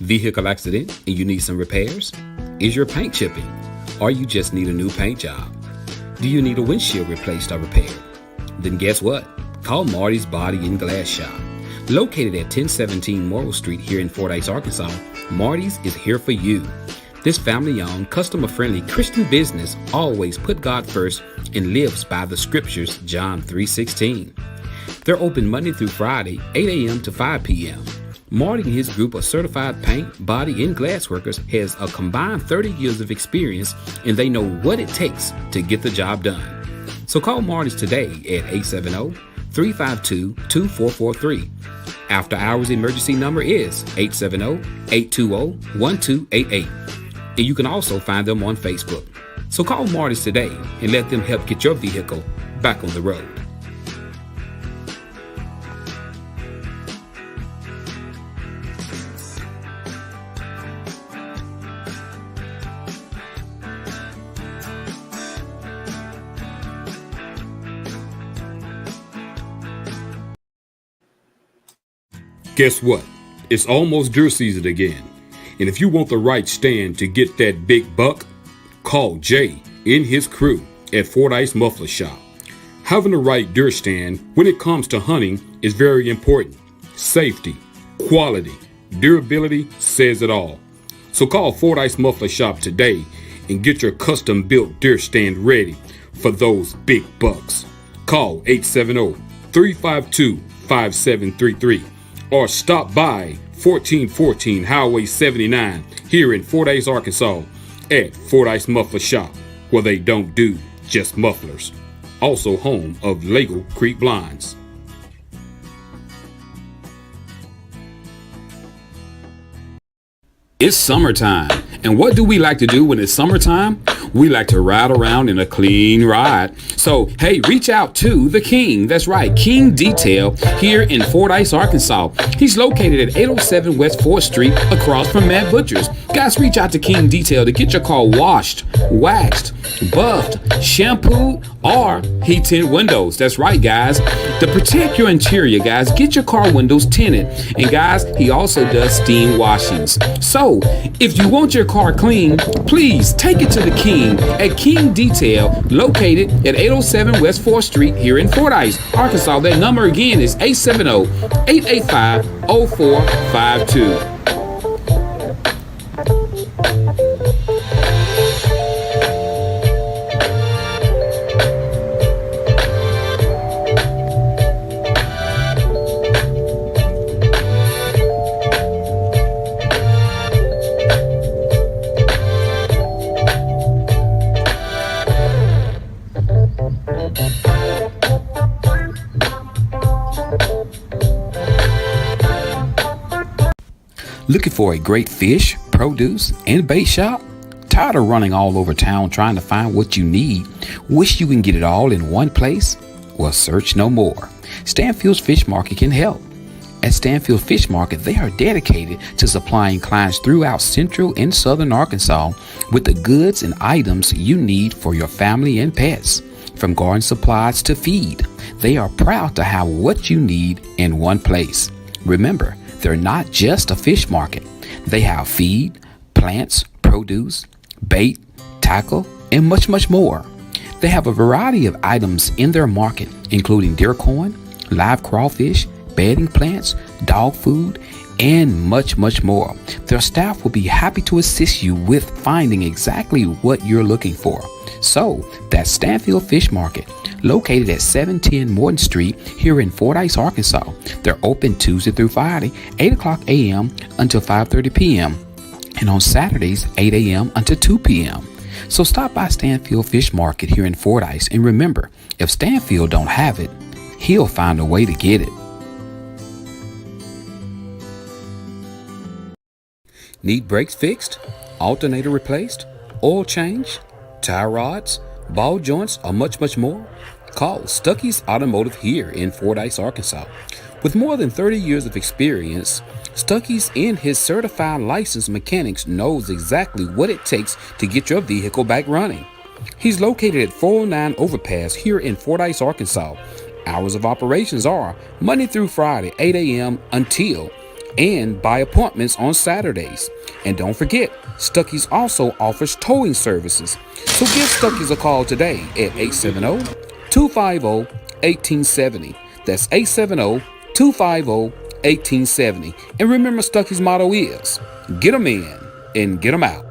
Vehicle accident and you need some repairs? Is your paint chipping? Or you just need a new paint job? Do you need a windshield replaced or repaired? Then guess what? Call Marty's Body and Glass Shop. Located at 1017 Morrill Street here in Fordyce, Arkansas, Marty's is here for you. This family-owned, customer-friendly Christian business always put God first and lives by the scriptures, John 3:16. They're open Monday through Friday, 8 a.m. to 5 p.m. Marty and his group of certified paint, body, and glass workers has a combined 30 years of experience, and they know what it takes to get the job done. So call Marty's today at 870-352-2443. After hours emergency number is 870-820-1288. And you can also find them on Facebook. So call Marty's today and let them help get your vehicle back on the road. Guess what? It's almost deer season again. And if you want the right stand to get that big buck, call Jay and his crew at Fordyce Muffler Shop. Having the right deer stand when it comes to hunting is very important. Safety, quality, durability says it all. So call Fordyce Muffler Shop today and get your custom built deer stand ready for those big bucks. Call 870-352-5733 or stop by 1414 Highway 79 here in Fordyce, Arkansas at Fordyce Muffler Shop, where they don't do just mufflers. Also home of Lego Creek Blinds. It's summertime, and what do we like to do when it's summertime? We like to ride around in a clean ride. So, hey, reach out to the King. That's right, King Detail here in Fordyce, Arkansas. He's located at 807 West 4th Street across from Mad Butcher's. Guys, reach out to King Detail to get your car washed, waxed, buffed, shampooed, or heat tint windows. That's right, guys. To protect your interior, guys, get your car windows tinted. And guys, he also does steam washings. So, if you want your car clean, please take it to the King at King Detail, located at 807 West 4th Street here in Fordyce, Arkansas. That number again is 870-885-0452. Looking for a great fish, produce, and bait shop? Tired of running all over town trying to find what you need? Wish you can get it all in one place? Well, search no more. Stanfield's Fish Market can help. At Stanfield Fish Market, they are dedicated to supplying clients throughout central and southern Arkansas with the goods and items you need for your family and pets. From garden supplies to feed, they are proud to have what you need in one place. Remember, they're not just a fish market. They have feed, plants, produce, bait, tackle, and much, much more. They have a variety of items in their market, including deer corn, live crawfish, bedding plants, dog food, and much, much more. Their staff will be happy to assist you with finding exactly what you're looking for. So, that's Stanfield Fish Market, located at 710 Morton Street here in Fordyce, Arkansas. They're open Tuesday through Friday, 8 o'clock a.m. until 5:30 p.m. and on Saturdays, 8 a.m. until 2 p.m. So stop by Stanfield Fish Market here in Fordyce, and remember, if Stanfield don't have it, he'll find a way to get it. Need brakes fixed? Alternator replaced? Oil change? Tie rods? Ball joints? Or much, much more? Call Stuckey's Automotive here in Fordyce, Arkansas. With more than 30 years of experience, Stuckey's and his certified licensed mechanics knows exactly what it takes to get your vehicle back running. He's located at 409 Overpass here in Fordyce, Arkansas. Hours of operations are Monday through Friday, 8 a.m. until and by appointments on Saturdays. And don't forget, Stuckey's also offers towing services. So give Stuckey's a call today at 870-250-1870. That's 870-250-1870. And remember, Stuckey's motto is, get 'em in and get 'em out.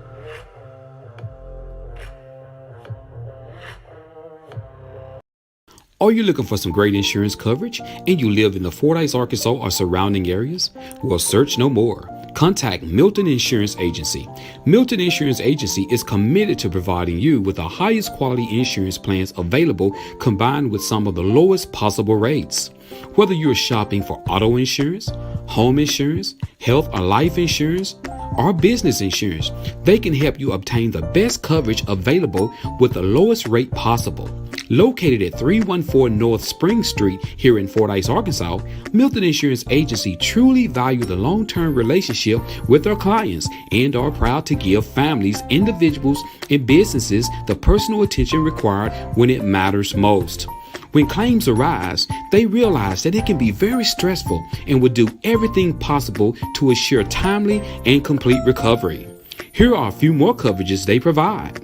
Are you looking for some great insurance coverage and you live in the Fordyce, Arkansas or surrounding areas? Well, search no more. Contact Milton Insurance Agency. Milton Insurance Agency is committed to providing you with the highest quality insurance plans available, combined with some of the lowest possible rates. Whether you're shopping for auto insurance, home insurance, health or life insurance, or business insurance, they can help you obtain the best coverage available with the lowest rate possible. Located at 314 North Spring Street here in Fordyce, Arkansas, Milton Insurance Agency truly value the long-term relationship with their clients and are proud to give families, individuals, and businesses the personal attention required when it matters most. When claims arise, they realize that it can be very stressful and will do everything possible to assure timely and complete recovery. Here are a few more coverages they provide: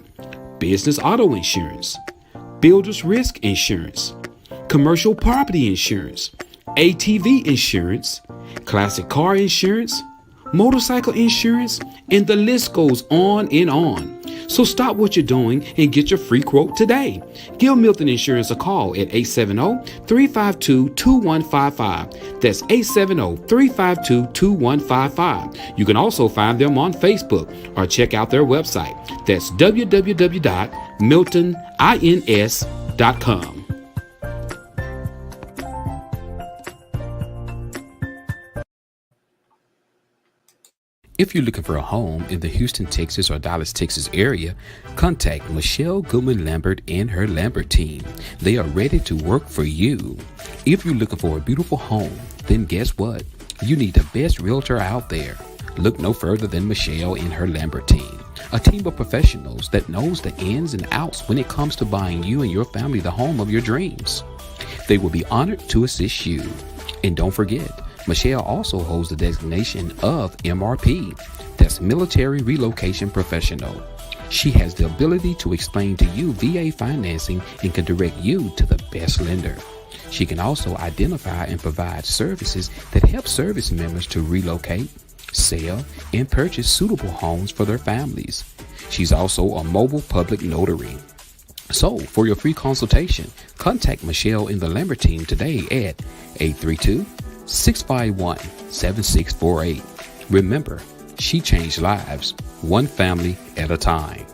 business auto insurance, builder's risk insurance, commercial property insurance, ATV insurance, classic car insurance, motorcycle insurance, and the list goes on and on. So stop what you're doing and get your free quote today. Give Milton Insurance a call at 870-352-2155. That's 870-352-2155. You can also find them on Facebook or check out their website. That's www.miltonins.com. If you're looking for a home in the Houston, Texas or Dallas, Texas area, contact Michelle Goodman Lambert and her Lambert team. They are ready to work for you. If you're looking for a beautiful home, then guess what? You need the best realtor out there. Look no further than Michelle and her Lambert team, a team of professionals that knows the ins and outs when it comes to buying you and your family the home of your dreams. They will be honored to assist you. And don't forget, Michelle also holds the designation of MRP, that's Military Relocation Professional. She has the ability to explain to you VA financing and can direct you to the best lender. She can also identify and provide services that help service members to relocate, sell, and purchase suitable homes for their families. She's also a mobile public notary. So, for your free consultation, contact Michelle and the Lambert team today at 832-651-7648. Remember, she changed lives, one family at a time.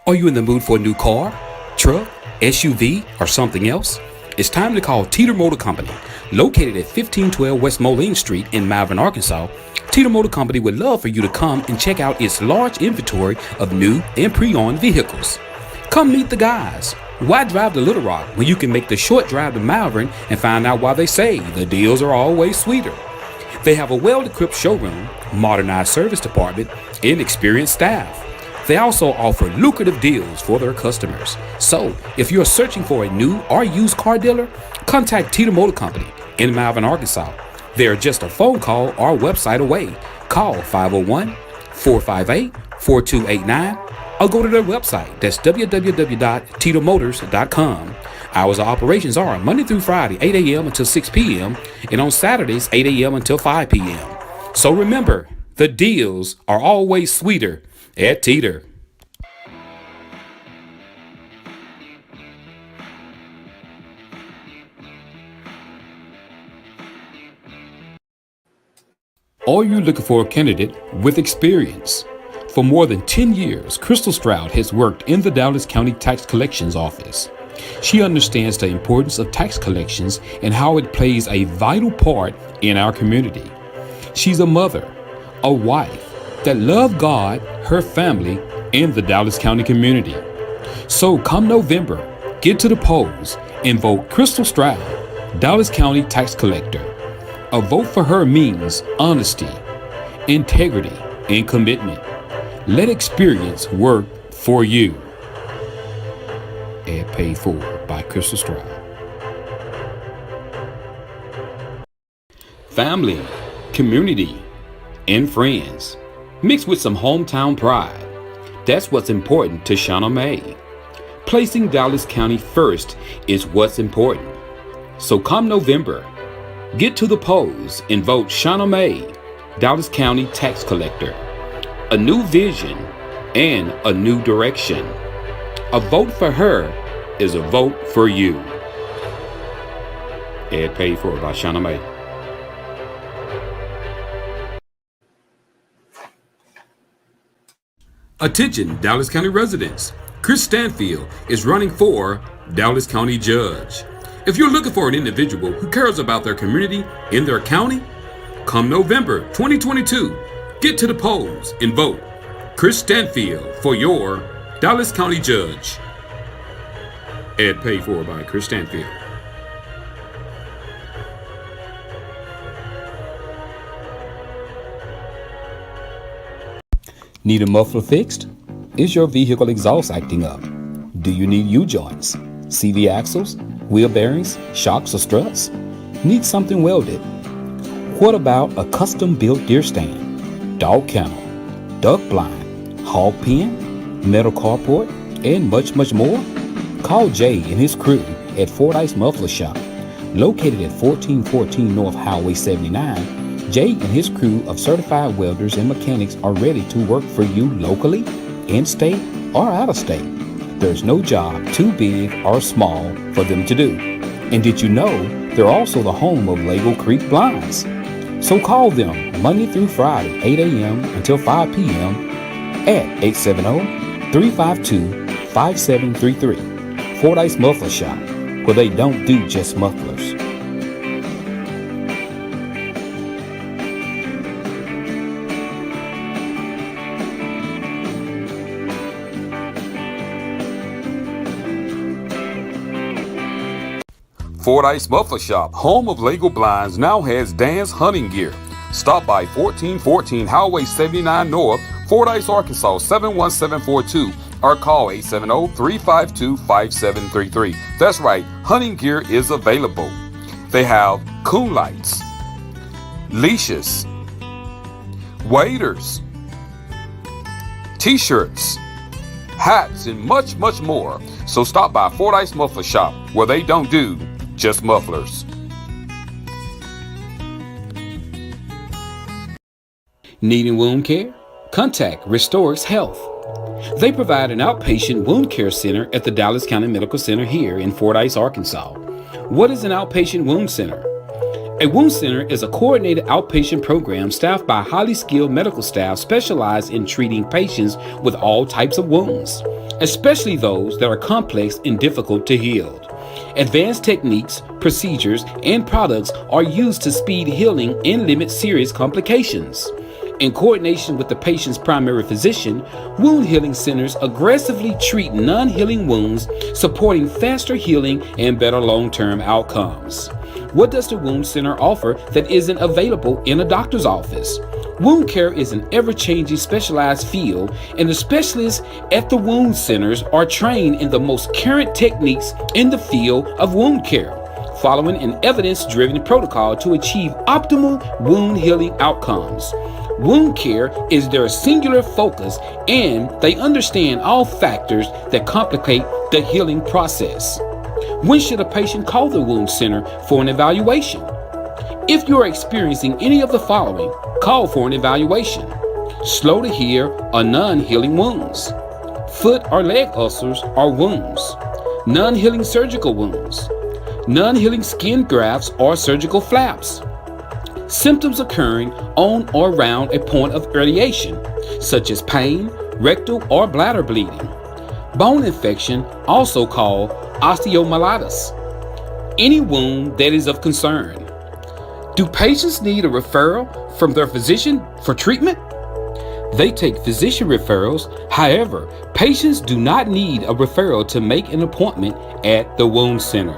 Are you in the mood for a new car, truck, SUV, or something else? It's time to call Teeter Motor Company. Located at 1512 West Moline Street in Malvern, Arkansas, Teeter Motor Company would love for you to come and check out its large inventory of new and pre-owned vehicles. Come meet the guys. Why drive to Little Rock when you can make the short drive to Malvern and find out why they say the deals are always sweeter? They have a well-equipped showroom, modernized service department, and experienced staff. They also offer lucrative deals for their customers. So, if you're searching for a new or used car dealer, contact Teeter Motor Company in Malvern, Arkansas. They are just a phone call or website away. Call 501-458-4289 or go to their website. That's www.teetermotors.com. Hours of operations are Monday through Friday, 8 a.m. until 6 p.m. and on Saturdays, 8 a.m. until 5 p.m. So remember, the deals are always sweeter at Teeter. Are you looking for a candidate with experience? For more than 10 years, Crystal Stroud has worked in the Dallas County Tax Collections Office. She understands the importance of tax collections and how it plays a vital part in our community. She's a mother, a wife that loves God, her family, and the Dallas County community. So come November, get to the polls and vote Crystal Stroud, Dallas County Tax Collector. A vote for her means honesty, integrity, and commitment. Let experience work for you. Ad paid for by Crystal Stroud. family, community, and friends, mixed with some hometown pride. That's what's important to Shauna May. Placing Dallas County first is what's important. So come November, get to the polls and vote Shauna May, Dallas County Tax Collector. A new vision and a new direction. A vote for her is a vote for you. Ad paid for by Shauna May. Attention Dallas County residents. Chris Stanfield is running for Dallas County Judge. If you're looking for an individual who cares about their community in their county, come November 2022, get to the polls and vote Chris Stanfield for your Dallas County Judge. Ad paid for by Chris Stanfield. Need a muffler fixed? Is your vehicle exhaust acting up? Do you need U-joints, CV axles, wheel bearings, shocks, or struts? Need something welded? What about a custom-built deer stand, dog kennel, duck blind, hog pen, metal carport, and much, much more? Call Jay and his crew at Fordyce Muffler Shop, located at 1414 North Highway 79. Jay and his crew of certified welders and mechanics are ready to work for you locally, in-state, or out-of-state. There's no job too big or small for them to do. And did you know they're also the home of Lego Creek Blinds? So call them Monday through Friday, 8 a.m. until 5 p.m. at 870-352-5733. Fordyce Muffler Shop, where they don't do just mufflers. Fordyce Muffler Shop, home of Lego Blinds, now has Dan's hunting gear. Stop by 1414 Highway 79 North, Fordyce, Arkansas 71742, or call 870-352-5733. That's right, hunting gear is available. They have coon lights, leashes, waders, t-shirts, hats, and much, much more. So stop by Fordyce Muffler Shop, where they don't do just mufflers. Needing wound care? Contact Restraunt Health. They provide an outpatient wound care center at the Dallas County Medical Center here in Fordyce, Arkansas. What is an outpatient wound center? A wound center is a coordinated outpatient program staffed by highly skilled medical staff specialized in treating patients with all types of wounds, especially those that are complex and difficult to heal. Advanced techniques, procedures, and products are used to speed healing and limit serious complications. In coordination with the patient's primary physician, wound healing centers aggressively treat non-healing wounds, supporting faster healing and better long-term outcomes. What does the wound center offer that isn't available in a doctor's office? Wound care is an ever-changing specialized field, and the specialists at the wound centers are trained in the most current techniques in the field of wound care, following an evidence-driven protocol to achieve optimal wound healing outcomes. Wound care is their singular focus, and they understand all factors that complicate the healing process. When should a patient call the wound center for an evaluation? If you are experiencing any of the following, call for an evaluation: slow to heal or non-healing wounds, foot or leg ulcers or wounds, non-healing surgical wounds, non-healing skin grafts or surgical flaps, symptoms occurring on or around a point of herniation, such as pain, rectal or bladder bleeding, bone infection, also called osteomyelitis, any wound that is of concern. Do patients need a referral from their physician for treatment? They take physician referrals. However, patients do not need a referral to make an appointment at the wound center.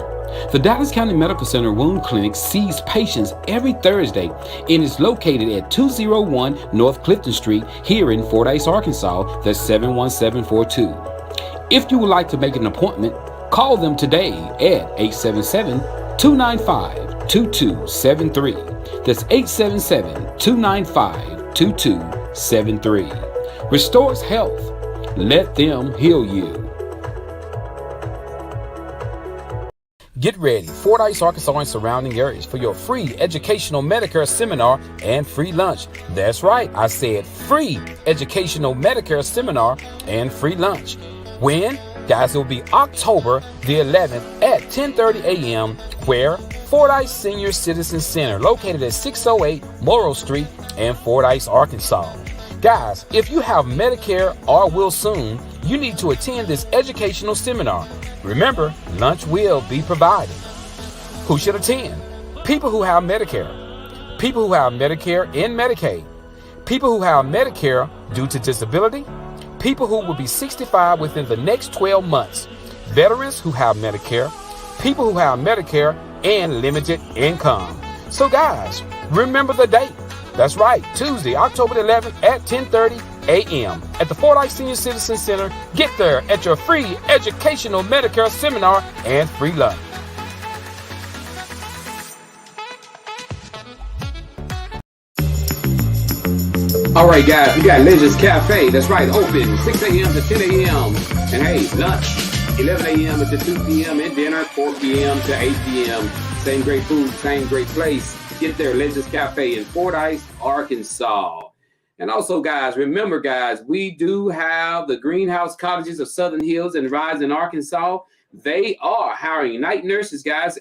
The Dallas County Medical Center Wound Clinic sees patients every Thursday and is located at 201 North Clifton Street here in Fordyce, Arkansas. That's 71742. If you would like to make an appointment, call them today at 877-295-5733. 877-295-2273. That's 877-295-2273. Restores Health. Let them heal you. Get ready, Fordyce, Arkansas and surrounding areas for your free educational Medicare seminar and free lunch. That's right, I said free educational Medicare seminar and free lunch. When? Guys, it will be October the 11th at 10:30 a.m. where? Fordyce Senior Citizen Center, located at 608 Morrow Street in Fordyce, Arkansas. Guys, if you have Medicare or will soon, you need to attend this educational seminar. Remember, lunch will be provided. Who should attend? People who have Medicare. People who have Medicare and Medicaid. People who have Medicare due to disability. People who will be 65 within the next 12 months. Veterans who have Medicare. People who have Medicare and limited income. So guys, remember the date. That's right, Tuesday, October 11th at 10:30 a.m. at the Fordyce Senior Citizen Center. Get there at your free educational Medicare seminar and free lunch. All right, guys, we got Legends Cafe. That's right, open 6 a.m. to 10 a.m. And hey, lunch 11 a.m. to 2 p.m. and dinner 4 p.m. to 8 p.m. Same great food, same great place. Get there, Legends Cafe in Fordyce, Arkansas. And also, guys, remember, guys, we do have the Greenhouse Cottages of Southern Hills and Rison, Arkansas. They are hiring night nurses, guys,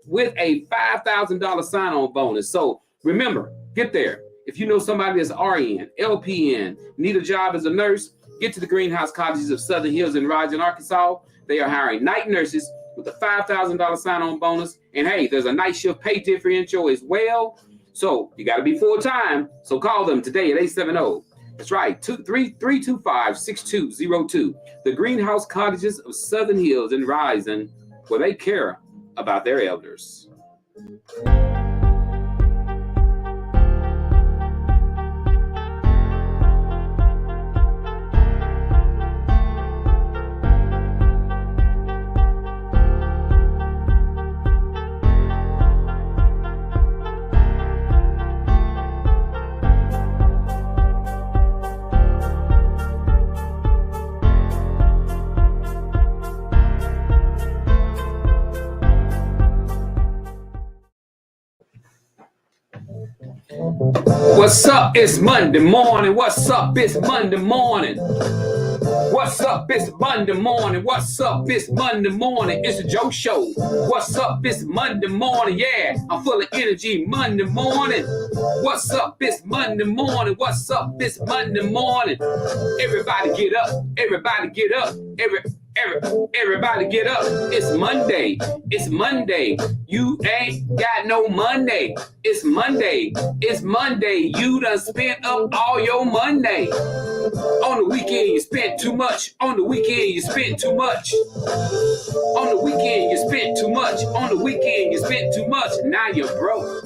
with a $5,000 sign-on bonus. So remember, get there. If you know somebody that's RN, LPN, need a job as a nurse, get to the Greenhouse Cottages of Southern Hills and Rison, Arkansas. They are hiring night nurses with a $5,000 sign-on bonus. And hey, there's a night shift pay differential as well. So you got to be full-time. So call them today at 870. That's right, 325-6202. The Greenhouse Cottages of Southern Hills and Rison, where they care about their elders. What's up? It's Monday morning. What's up? It's Monday morning. What's up? It's Monday morning. What's up? It's Monday morning. It's a Joe Show. What's up? It's Monday morning. Yeah, I'm full of energy. Monday morning. What's up? It's Monday morning. What's up? It's Monday morning. Everybody get up. Everybody get up. Everybody get up. It's Monday. It's Monday. You ain't got no Monday. It's Monday. It's Monday. You done spent up all your Monday. On the weekend, you spent too much. On the weekend, you spent too much. On the weekend, you spent too much. On the weekend, you spent too much. Now you're broke.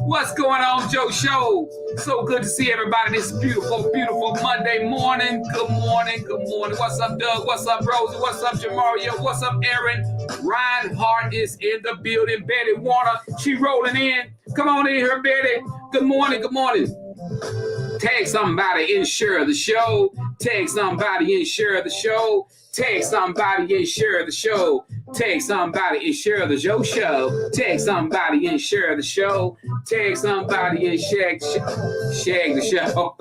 What's going on, Joe Show? So good to see everybody this beautiful, beautiful Monday morning. Good morning. Good morning. What's up, Doug? What's up, Rosie? What's up, Jamario? What's up, Aaron? Reinhardt is in the building. Betty Warner, she rolling in. Come on in here, Betty. Good morning. Good morning. Tag somebody and share the show. Tag somebody and share the show. Tag somebody and share the show. Tag somebody and share the Joe Show. Tag somebody and share the show. Tag somebody and shag the show.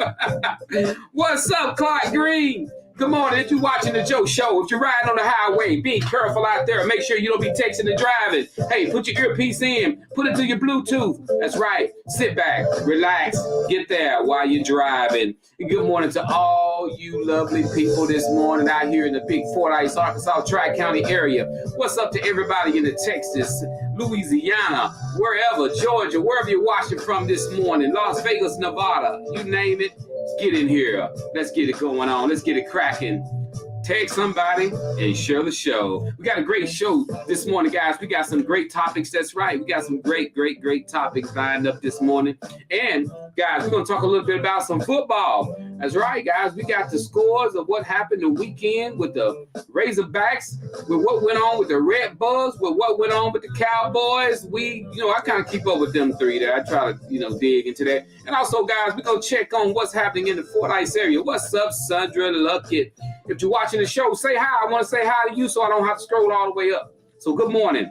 What's up, Clark Green? Good morning. If you're watching the Joe Show, if you're riding on the highway, be careful out there. Make sure you don't be texting and driving. Hey, put your earpiece in. Put it to your Bluetooth. That's right. Sit back, relax, get there while you're driving. And good morning to all you lovely people this morning out here in the big Fordyce, Arkansas, Tri-County area. What's up to everybody in the Texas, Louisiana, wherever, Georgia, wherever you're watching from this morning, Las Vegas, Nevada, you name it. Get in here. Let's get it going on. Let's get it cracking. tag somebody, and share the show. We got a great show this morning, guys. We got some great topics. That's right. We got some great topics lined up this morning. And, guys, we're going to talk a little bit about some football. That's right, guys. We got the scores of what happened the weekend with the Razorbacks, with what went on with the Redbugs, with what went on with the Cowboys. I kind of keep up with them three there. I try to, dig into that. And also, guys, we're going to check on what's happening in the Fordyce area. What's up, Sandra Luckett? If you're watching the show, say hi. I want to say hi to you so I don't have to scroll all the way up. So good morning.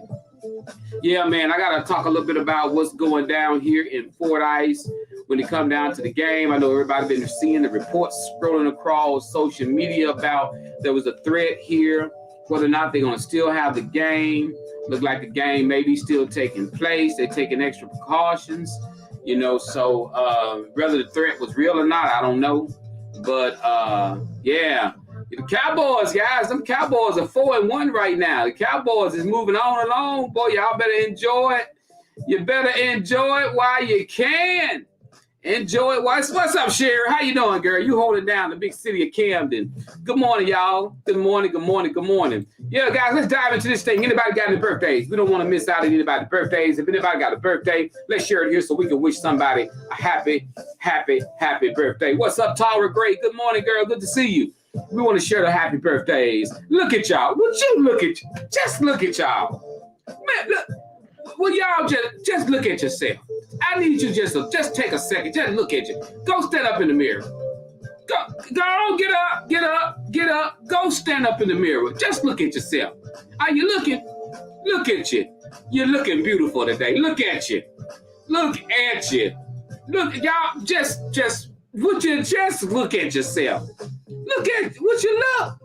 Yeah, man, I got to talk a little bit about what's going down here in Fordyce when it comes down to the game. I know everybody's been seeing the reports scrolling across social media about there was a threat here, whether or not they're going to still have the game. Look like the game may be still taking place. They're taking extra precautions, so whether the threat was real or not, I don't know. But, yeah. The Cowboys, guys, them Cowboys are 4-1 right now. The Cowboys is moving on along. Boy, y'all better enjoy it. You better enjoy it while you can. Enjoy it. What's up, Sherry? How you doing, girl? You holding down the big city of Camden. Good morning, y'all. Good morning. Yeah, guys, let's dive into this thing. Anybody got any birthdays? We don't want to miss out on anybody's birthdays. If anybody got a birthday, let's share it here so we can wish somebody a happy birthday. What's up, Tara Gray? Good morning, girl. Good to see you. We want to share the happy birthdays. Look at y'all. Would you look at you? Just look at y'all. Man, look. Well, y'all just look at yourself. I need you just take a second. Just look at you. Go stand up in the mirror. Go, get up. Go stand up in the mirror. Just look at yourself. Are you looking? Look at you. You're looking beautiful today. Look at you. Look, y'all. Would you just look at yourself? Would you look?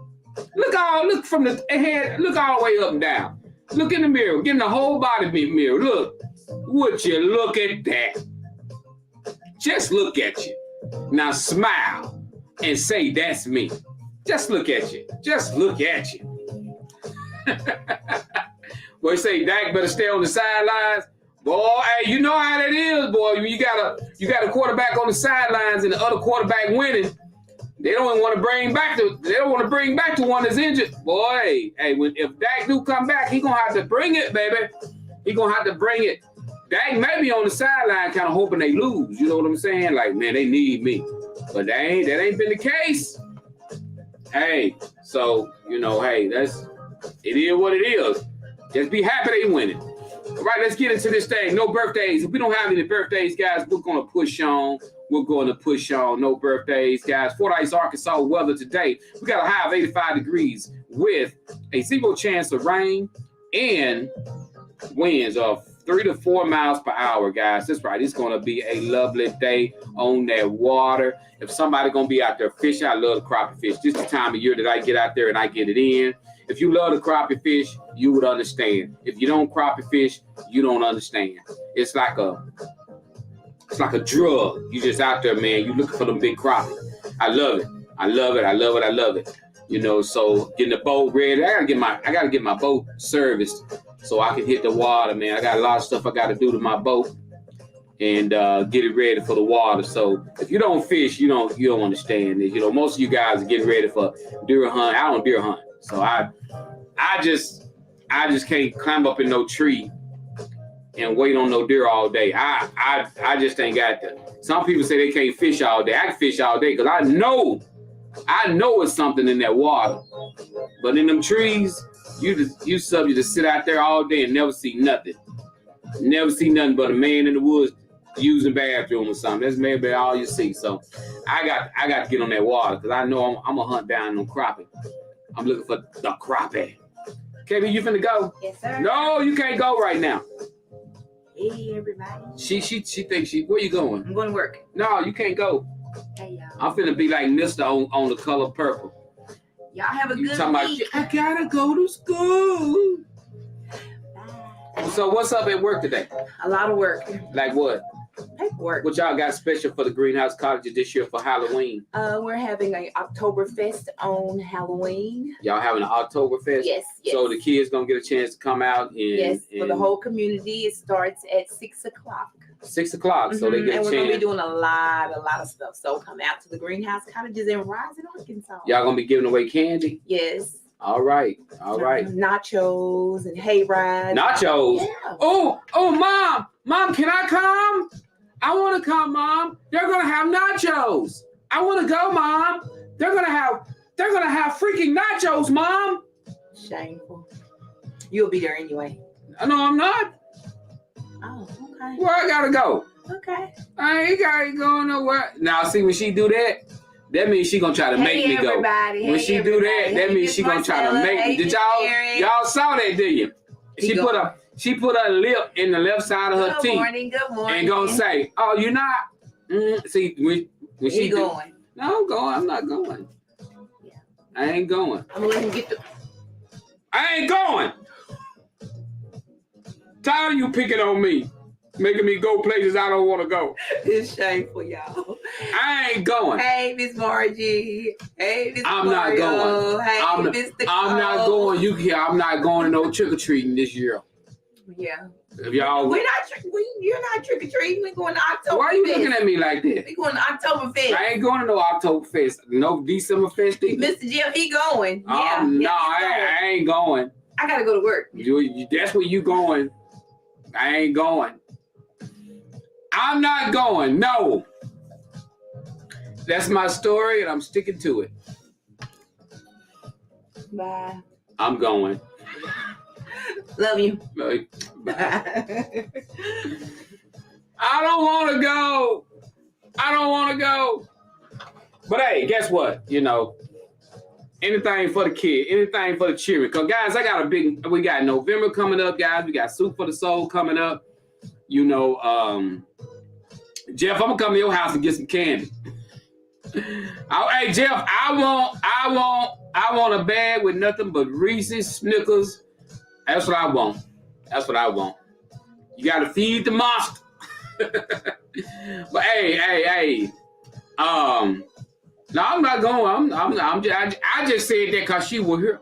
Look from the head. Look all the way up and down. Look in the mirror. Get in the whole body mirror. Look. Would you look at that? Just look at you. Now smile and say, that's me. Just look at you. Boy, say Dak better stay on the sidelines. Boy, hey, you know how that is, boy. You got a quarterback on the sidelines and the other quarterback winning. They don't want to bring back the one that's injured. Boy, hey, if Dak do come back, he gonna have to bring it, baby. He gonna have to bring it. Dak may be on the sideline kind of hoping they lose. You know what I'm saying? Like, man, they need me. But that ain't been the case. Hey, so, hey, it is what it is. Just be happy they winning. All right, let's get into this thing. No birthdays. If we don't have any birthdays, guys, we're going to push on. No birthdays, guys. Fordyce, Arkansas weather today. We got a high of 85 degrees with a 0 chance of rain and winds of 3 to 4 miles per hour, guys. That's right. It's going to be a lovely day on that water. If somebody going to be out there fishing, I love the crappie fish. This is the time of year that I get out there and I get it in. If you love the crappie fish, you would understand. If you don't crappie fish, you don't understand. It's like a drug. You just out there, man. You looking for them big crappie. I love it. So getting the boat ready. I gotta get my boat serviced so I can hit the water, man. I got a lot of stuff I got to do to my boat and get it ready for the water. So if you don't fish, you don't understand this. Most of you guys are getting ready for deer hunt. I don't deer hunt, so I just can't climb up in no tree and wait on no deer all day. I just ain't got that. Some people say they can't fish all day. I can fish all day because I know it's something in that water. But in them trees, you subject to sit out there all day and never see nothing. Never see nothing but a man in the woods using bathroom or something. That's maybe all you see. So I got to get on that water because I know I'm going to hunt down them crappie. I'm looking for the crappie. KB, you finna go? Yes, sir. No, you can't go right now. Hey, everybody. She thinks where you going? I'm going to work. No, you can't go. Hey, y'all. I'm finna be like Mr. on the color purple. Y'all have a You good talking week. about, I gotta go to school. Bye. So what's up at work today? A lot of work. Like what? Paperwork. What y'all got special for the greenhouse cottages this year for Halloween? We're having an Oktoberfest on Halloween. Y'all having an Oktoberfest? Yes. So the kids gonna get a chance to come out and for the whole community. It starts at 6:00. 6 o'clock, so they get And a we're gonna be chance. doing a lot of stuff. So come out to the greenhouse cottages in Rison, Arkansas. Y'all gonna be giving away candy? Yes. All right. Nachos and hay rides. Nachos. Yeah. Oh, mom, can I come? I want to come, Mom. They're gonna have nachos. I want to go, Mom. They're gonna have freaking nachos, Mom. Shameful. You'll be there anyway. No, I'm not. Oh, okay. Where I gotta go? Okay. I ain't gotta go nowhere. Now, see, when she do that means she gonna try to make me go. When she do that means she gonna try to make me. Did y'all saw that, did you? She put her lip in the left side of her teeth. Good morning. And gonna say, "Oh, you're not." See, when she going. No, I'm going. I'm not going. Yeah. I ain't going. I'm gonna let him get the. I ain't going. Tired of you picking on me, making me go places I don't want to go. It's shameful, y'all. I ain't going. Hey, Miss Margie. Hey, Miss I'm not going. Hey, I'm not going. I'm not going to no trick or treating this year. Yeah. If y'all, you're not trick or treating. We're going to October. Why are you looking at me like that? We're going to Oktoberfest. I ain't going to no Oktoberfest. No December fest either. Mr. Jeff, he going. I ain't going. I gotta go to work. That's where you going. I ain't going. I'm not going. No. That's my story, and I'm sticking to it. Bye. I'm going. Love you. I don't want to go. But hey, guess what? Anything for the kid, anything for the children. Because, guys, we got November coming up, guys. We got Soup for the Soul coming up. Jeff, I'm going to come to your house and get some candy. Hey, Jeff, I want a bag with nothing but Reese's, Snickers. That's what I want. You got to feed the monster. But hey. No, I'm not going. I just said that because she was here.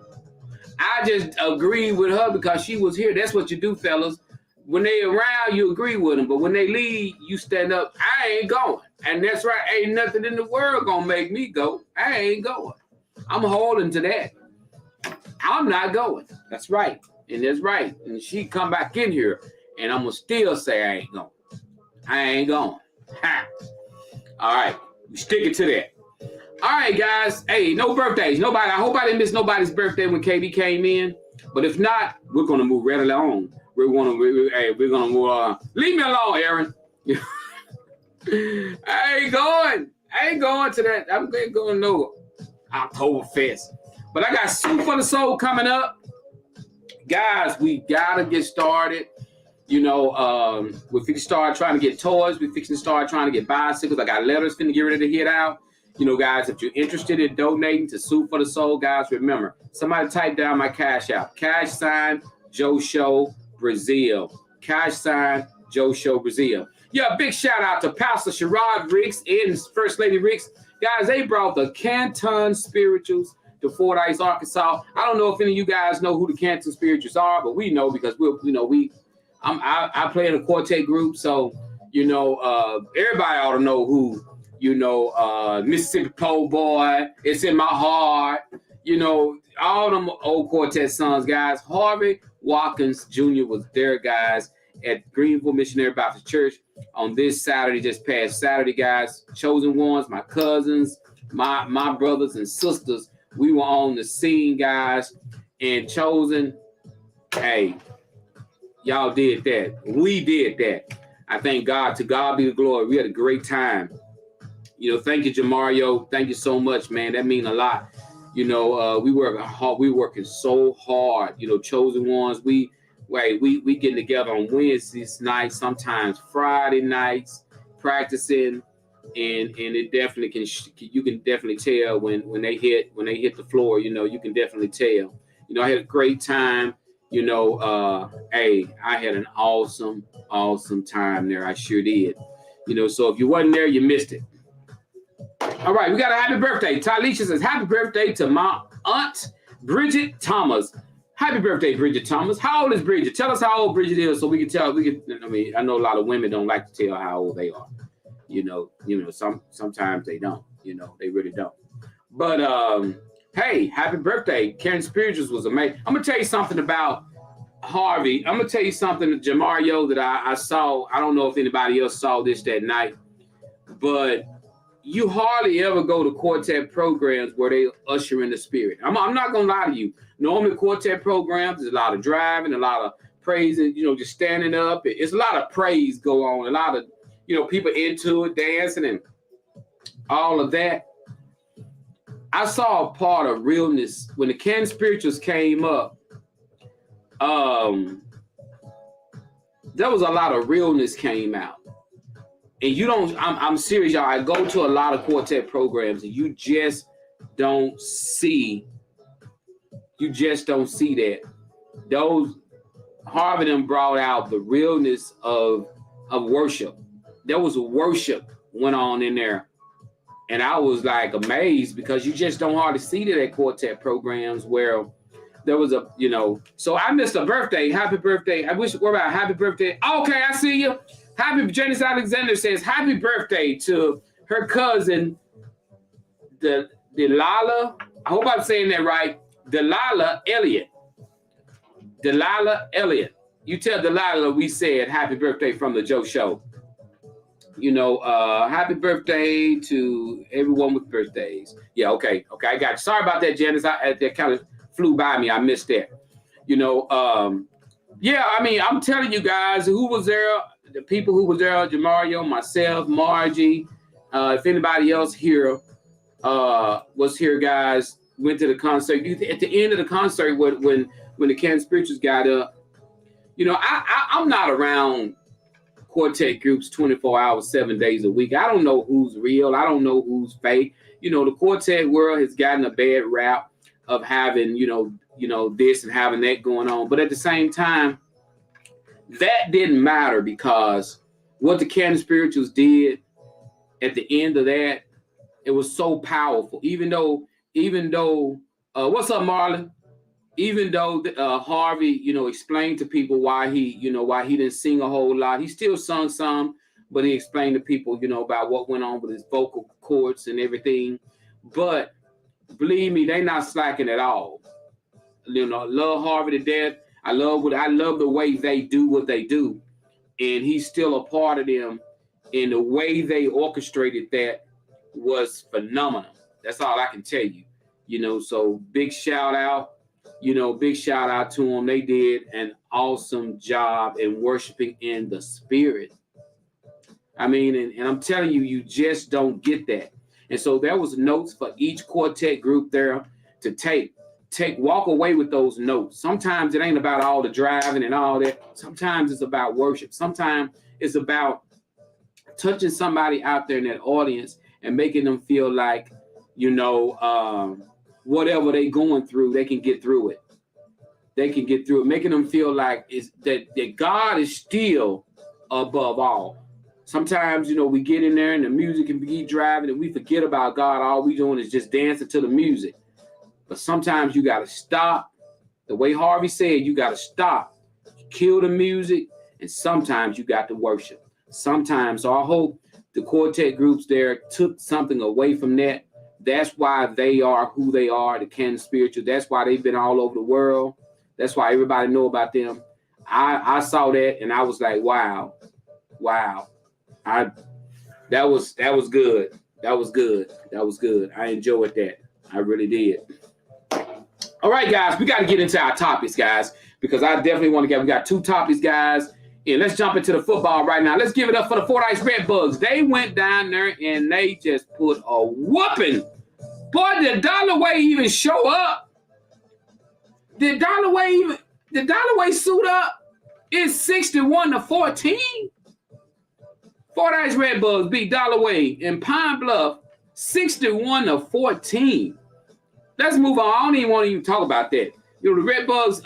I just agreed with her because she was here. That's what you do, fellas. When they around, you agree with them. But when they leave, you stand up. I ain't going. And that's right. Ain't nothing in the world gonna make me go. I ain't going. I'm holding to that. I'm not going. That's right. And that's right. And she come back in here, and I'm gonna still say I ain't going. I ain't going. Ha. All right. We sticking to that. All right, guys. Hey, no birthdays. Nobody. I hope I didn't miss nobody's birthday when KB came in. But if not, we're gonna move right along. We're gonna move. Leave me alone, Aaron. I ain't going to that. I'm going to no Oktoberfest. But I got Soup for the Soul coming up, guys. We gotta get started. We're fixing to start trying to get toys. We're fixing to start trying to get bicycles. I got letters finna get ready to hit out. Guys, if you're interested in donating to Soup for the Soul, guys, remember, somebody type down my cash out. # Joe Show Brazil. # Joe Show Brazil. Yeah, big shout out to Pastor Sherrod Ricks and First Lady Ricks. Guys, they brought the Canton Spirituals to Fordyce, Arkansas. I don't know if any of you guys know who the Canton Spirituals are, but we know because I play in a quartet group, so everybody ought to know who. Mississippi Po Boy, It's in My Heart. All them old quartet sons, guys. Harvey Watkins Jr. was there, guys, at Greenville Missionary Baptist Church on this Saturday, just past Saturday, guys. Chosen ones, my cousins, my brothers and sisters, we were on the scene, guys, and Chosen, hey, y'all did that. We did that. I thank God. To God be the glory. We had a great time. Thank you, Jamario. Thank you so much, man. That means a lot. We working so hard. Chosen ones. We getting together on Wednesdays nights, sometimes Friday nights, practicing, and it definitely you can definitely tell when they hit the floor. You can definitely tell. I had a great time. Hey, I had an awesome time there. I sure did. So if you wasn't there, you missed it. All right, we got a happy birthday. Talisha says, happy birthday to my aunt, Bridget Thomas. Happy birthday, Bridget Thomas. How old is Bridget? Tell us how old Bridget is so we can tell. I know a lot of women don't like to tell how old they are. Sometimes they don't. They really don't. But hey, happy birthday. Karen Spirituals was amazing. I'm going to tell you something about Harvey. I'm going to tell you something, Jamario, that I saw. I don't know if anybody else saw this that night, but you hardly ever go to quartet programs where they usher in the spirit. I'm not going to lie to you. Normally, quartet programs, there's a lot of driving, a lot of praising, just standing up. It's a lot of praise go on, a lot of, people into it, dancing and all of that. I saw a part of realness when the Can Spirituals came up. There was a lot of realness came out. And I'm serious, y'all. I go to a lot of quartet programs and you just don't see that. Those Harvey them brought out the realness of worship. There was a worship went on in there. And I was like amazed because you just don't hardly see that at quartet programs where there was so I missed a birthday. Happy birthday. What about happy birthday? Okay, I see you. Janice Alexander says happy birthday to her cousin, Delilah. I hope I'm saying that right. Delilah Elliott. You tell Delilah we said happy birthday from the Joe Show. Happy birthday to everyone with birthdays. Yeah, okay, I got you. Sorry about that, Janice. That kind of flew by me. I missed that. I'm telling you guys who was there, the people who was there, Jamario, myself, Margie, if anybody else here was here, guys, went to the concert. At the end of the concert, when the Can Spirituals got up, I'm not around quartet groups 24 hours, 7 days a week. I don't know who's real. I don't know who's fake. The quartet world has gotten a bad rap of having, this and having that going on. But at the same time, that didn't matter because what the Can Spirituals did at the end of that, it was so powerful. Even though, what's up, Marlon? Even though Harvey, explained to people why he didn't sing a whole lot. He still sung some, but he explained to people, about what went on with his vocal cords and everything. But believe me, they not slacking at all. Love Harvey to death. I love the way they do what they do, and he's still a part of them. And the way they orchestrated that was phenomenal. That's all I can tell you. So big shout out. Big shout out to them. They did an awesome job in worshiping in the spirit. I mean, and I'm telling you, you just don't get that. And so there was notes for each quartet group there to walk away with those notes. Sometimes it ain't about all the driving and all that. Sometimes it's about worship. Sometimes it's about touching somebody out there in that audience and making them feel like, whatever they going through, they can get through it. Making them feel like that God is still above all. Sometimes, we get in there and the music can be driving and we forget about God. All we doing is just dancing to the music. But sometimes you got to stop. The way Harvey said, you got to stop. Kill the music. And sometimes you got to worship. Sometimes. So I hope the quartet groups there took something away from that. That's why they are who they are, the Can Spiritual. That's why they've been all over the world. That's why everybody know about them. I saw that and I was like, wow. That was good. That was good. I enjoyed that. I really did. All right, guys, we got to get into our topics, guys, because I definitely want to we got two topics, guys. And let's jump into the football right now. Let's give it up for the Fordyce Redbugs. They went down there and they just put a whooping. Boy, did Dollarway even show up? Did Dollarway suit up? It's 61-14. Fordyce Redbugs beat Dollarway in Pine Bluff 61-14. Let's move on. I don't even want to talk about that. The Redbugs,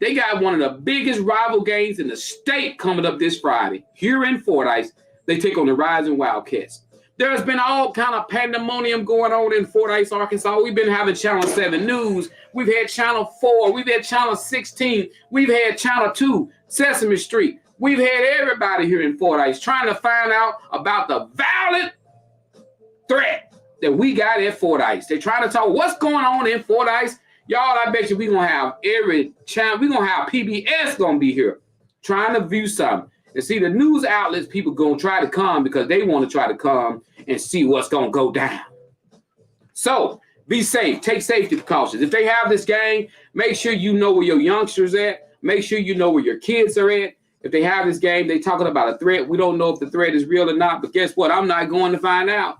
they got one of the biggest rival games in the state coming up this Friday. Here in Fordyce, they take on the Rison Wildcats. There's been all kind of pandemonium going on in Fordyce, Arkansas. We've been having Channel 7 News. We've had Channel 4. We've had Channel 16. We've had Channel 2, Sesame Street. We've had everybody here in Fordyce trying to find out about the violent threat that we got at Fordyce. They're trying to talk what's going on in Fordyce. Y'all, I bet you we're going to have every channel. We're going to have PBS going to be here trying to view something. And see, the news outlets, people going to try to come because they want to try to come and see what's going to go down. So be safe. Take safety precautions. If they have this game, make sure you know where your youngsters at. Make sure you know where your kids are at. If they have this game, they talking about a threat. We don't know if the threat is real or not, but guess what? I'm not going to find out.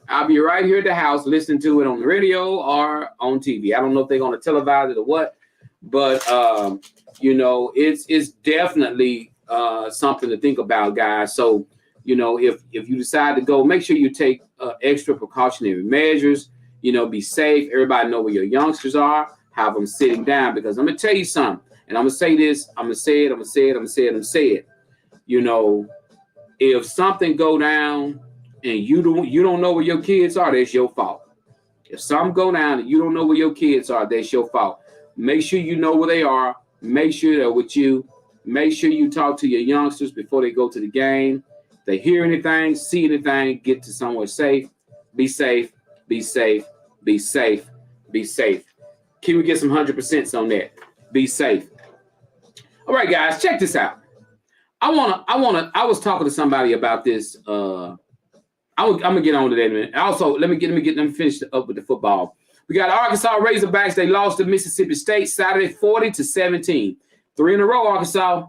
I'll be right here at the house listening to it on the radio or on TV. I don't know if they're going to televise it or what, but, it's definitely something to think about, guys. So, if you decide to go, make sure you take extra precautionary measures, be safe. Everybody know where your youngsters are, have them sitting down, because I'm going to tell you something, and I'm going to say this, I'm going to say it. If something go down and you don't know where your kids are, that's your fault. If something go down and you don't know where your kids are, that's your fault. Make sure you know where they are. Make sure they're with you. Make sure you talk to your youngsters before they go to the game. If they hear anything, see anything, get to somewhere safe. Be safe, be safe, be safe, be safe. Can we get some 100% on that? Be safe. All right, guys, check this out. I was talking to somebody about this. I'm gonna get on to that in a minute. Also, let me finish up with the football. We got Arkansas Razorbacks. They lost to Mississippi State Saturday, 40-17. 3 in a row, Arkansas.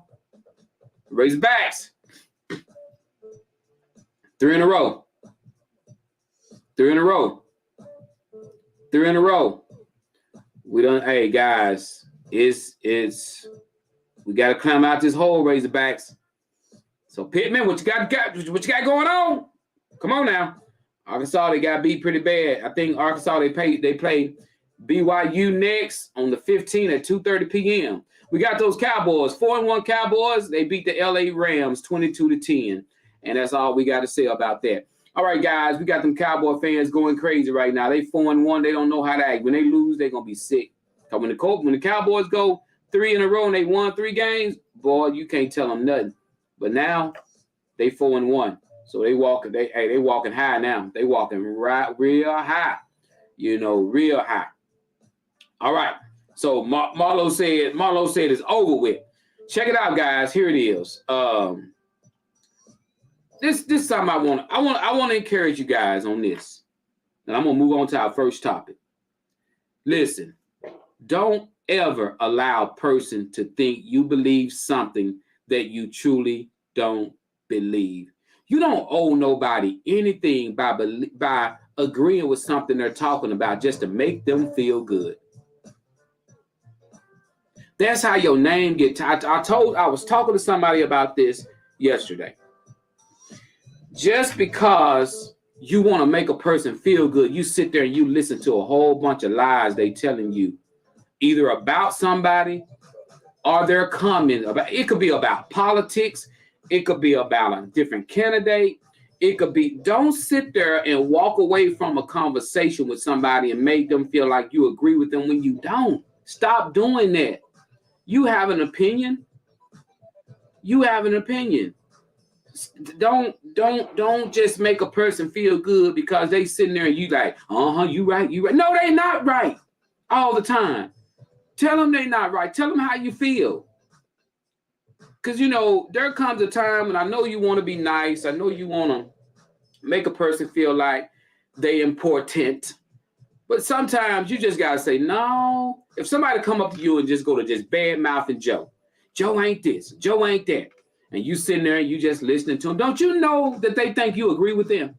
Razorbacks. 3 in a row. 3 in a row. 3 in a row. Hey guys, we gotta climb out this hole, Razorbacks. So Pittman, what you got going on? Come on now. Arkansas, they got beat pretty bad. I think Arkansas, they play BYU next on the 15th at 2:30 p.m. We got those Cowboys, 4-1 Cowboys. They beat the LA Rams 22-10. And that's all we got to say about that. All right, guys, we got them Cowboy fans going crazy right now. They 4-1. They don't know how to act. When they lose, they're going to be sick. So when the Cowboys go 3 in a row and they won 3 games, boy, you can't tell them nothing. But now they 4-1. So they walking high now. They walking real high. Real high. All right. So Marlo said it's over with. Check it out, guys. Here it is. This is something I want to encourage you guys on this. And I'm gonna move on to our first topic. Listen, don't ever allow a person to think you believe something that you truly don't believe. You don't owe nobody anything by agreeing with something they're talking about just to make them feel good. That's how your name gets. I was talking to somebody about this yesterday. Just because you want to make a person feel good, you sit there and you listen to a whole bunch of lies they telling you, either about somebody or their comment about. It could be about politics. It could be about a different candidate. It could be. Don't sit there and walk away from a conversation with somebody and make them feel like you agree with them when you don't. Stop doing that. You have an opinion. Don't just make a person feel good because they sitting there and you like, you right. No, they not right all the time. Tell them they not right. Tell them how you feel. Because, there comes a time, and I know you want to be nice. I know you want to make a person feel like they important. But sometimes you just got to say, no. If somebody come up to you and just go to just bad-mouthing Joe ain't this, Joe ain't that, and you sitting there and you just listening to them, don't you know that they think you agree with them?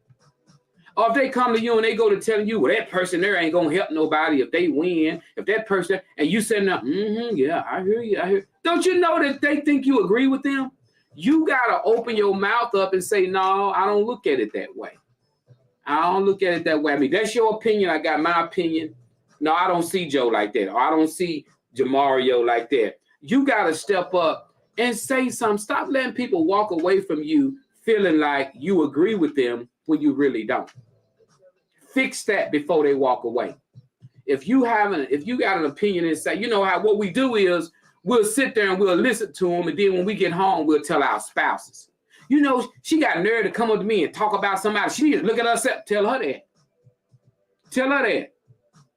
Or if they come to you and they go to telling you, well, that person there ain't going to help nobody if they win, if that person, and you sitting there, yeah, I hear you. Don't you know that they think you agree with them? You got to open your mouth up and say, no, I don't look at it that way. I mean, that's your opinion. I got my opinion. No, I don't see Joe like that. Or I don't see Jamario like that. You got to step up and say something. Stop letting people walk away from you feeling like you agree with them when you really don't. Fix that before they walk away. If you got an opinion and say, what we do is we'll sit there and we'll listen to them, and then when we get home, we'll tell our spouses. She got nerve to come up to me and talk about somebody. She needs to look at herself. Tell her that. Tell her that.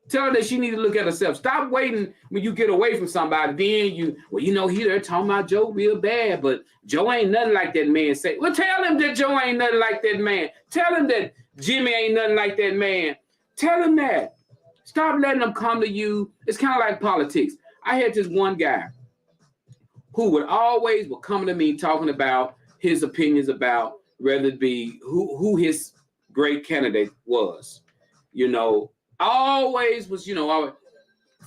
Tell her that she needs to look at herself. Stop waiting when you get away from somebody. Then they're talking about Joe real bad, but Joe ain't nothing like that man. Well, tell him that Joe ain't nothing like that man. Tell him that Jimmy ain't nothing like that man. Tell him that. Stop letting them come to you. It's kind of like politics. I had this one guy who would come to me talking about his opinions about whether it be who his great candidate was. Always was,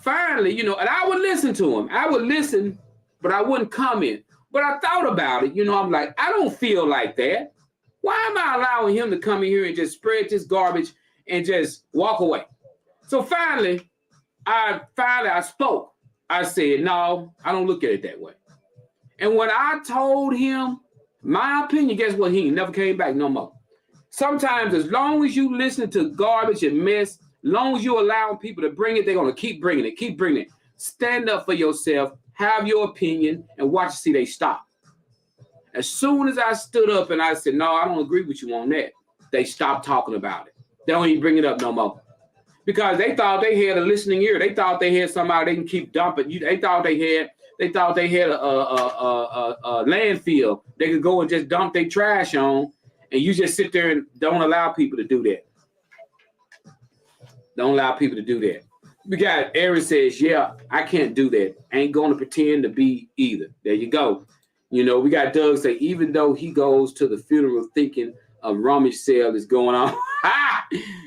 finally, and I would listen to him. I would listen, but I wouldn't comment. But I thought about it. I'm like, I don't feel like that. Why am I allowing him to come in here and just spread this garbage and just walk away? So finally, I spoke. I said, no, I don't look at it that way. And when I told him my opinion, guess what? He never came back no more. Sometimes as long as you listen to garbage and mess, as long as you allow people to bring it, they're going to keep bringing it. Stand up for yourself, have your opinion, and watch to see they stop. As soon as I stood up and I said, no, I don't agree with you on that, they stopped talking about it. They don't even bring it up no more. Because they thought they had a listening ear. They thought they had somebody they can keep dumping. They thought they had a landfill they could go and just dump their trash on, and you just sit there and don't allow people to do that. Don't allow people to do that. We got Aaron says, yeah, I can't do that. Ain't going to pretend to be either. There you go. We got Doug say, even though he goes to the funeral thinking a rummage sale is going on.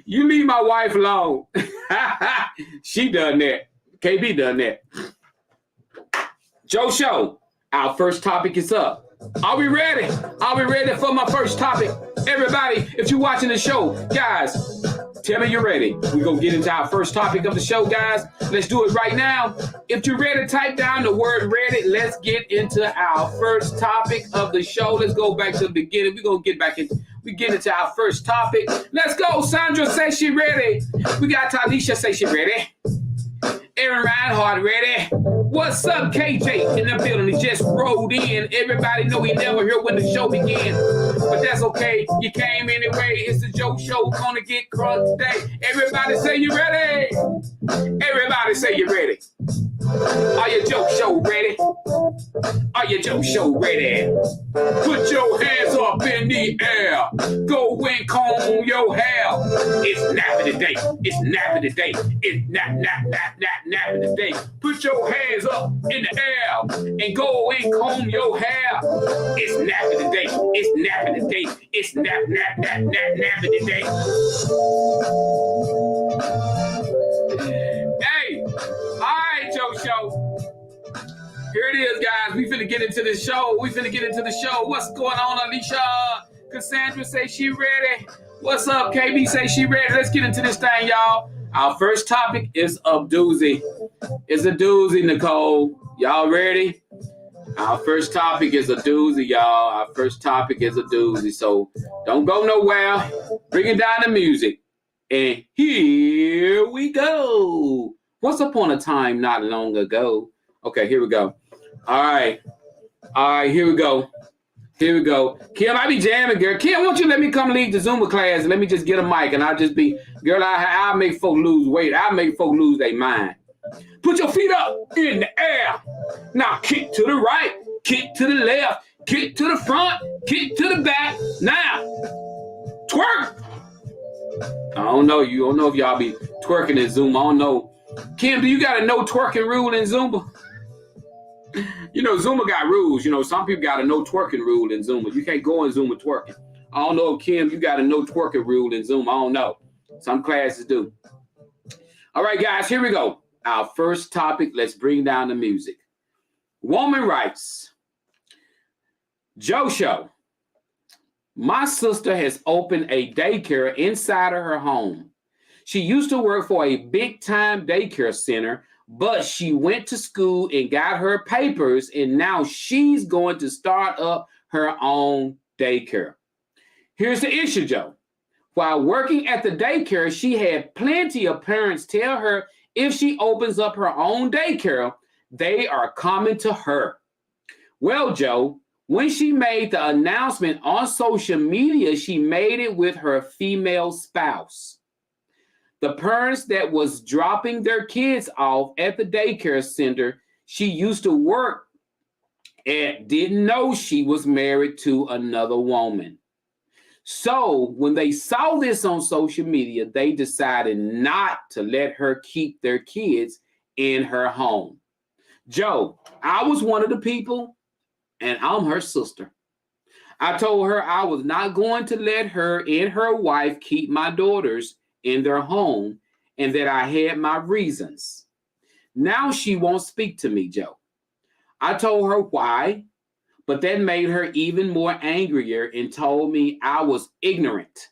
You leave my wife alone. She done that. KB done that. Joe Show, our first topic is up. Are we ready? Are we ready for my first topic? Everybody, if you're watching the show, guys, tell me you're ready. We're going to get into our first topic of the show, guys. Let's do it right now. If you're ready, type down the word ready. Let's get into our first topic of the show. Let's go back to the beginning. We're going to get into our first topic. Let's go. Sandra says she ready. We got Tanisha say she ready. Aaron Reinhardt ready. What's up, KJ in the building? He just rolled in. Everybody know he never heard when the show began, but that's okay. You came anyway. It's the Joe Show. Gonna get crunk today. Everybody say you ready. Everybody say you ready. Are you Joe Show ready? Are you Joe Show ready? Put your hands up in the air. Go and comb your hair. It's napping today. It's napping today. It's napping today. Put your hands up in the air and go and comb your hair. It's napping today. It's napping today. It's napping today. Hey, all right, Joe Show. Here it is, guys. We finna get into the show. What's going on, Alicia? Cassandra say she ready. What's up, KB say she ready. Let's get into this thing, y'all. Our first topic is a doozy. It's a doozy, Nicole. Y'all ready? Our first topic is a doozy, y'all. Our first topic is a doozy. So don't go nowhere. Bring it down the music. And here we go. Once upon a time, not long ago. Okay, here we go. All right, here we go. Kim, I be jamming, girl. Kim, why don't you let me come lead the Zumba class and let me just get a mic and I'll just be, girl, I'll make folk lose weight. I'll make folk lose their mind. Put your feet up in the air. Now kick to the right, kick to the left, kick to the front, kick to the back. Now, twerk. I don't know. You don't know if y'all be twerking in Zumba. I don't know. Kim, do you got a no twerking rule in Zumba? Zumba got rules. Some people got a no twerking rule in Zumba. You can't go in Zumba twerking. I don't know if, Kim, you got a no twerking rule in Zumba. I don't know. Some classes do. All right, guys, here we go. Our first topic, let's bring down the music. Woman rights. Joe Show. My sister has opened a daycare inside of her home. She used to work for a big-time daycare center, but she went to school and got her papers, and now she's going to start up her own daycare. Here's the issue, Joe. While working at the daycare, she had plenty of parents tell her if she opens up her own daycare, they are coming to her. Well, Joe, when she made the announcement on social media, she made it with her female spouse. The parents that was dropping their kids off at the daycare center she used to work at didn't know she was married to another woman. So when they saw this on social media, they decided not to let her keep their kids in her home. Joe, I was one of the people, and I'm her sister. I told her I was not going to let her and her wife keep my daughters in their home and that I had my reasons. Now she won't speak to me, Joe. I told her why, but that made her even more angrier and told me I was ignorant.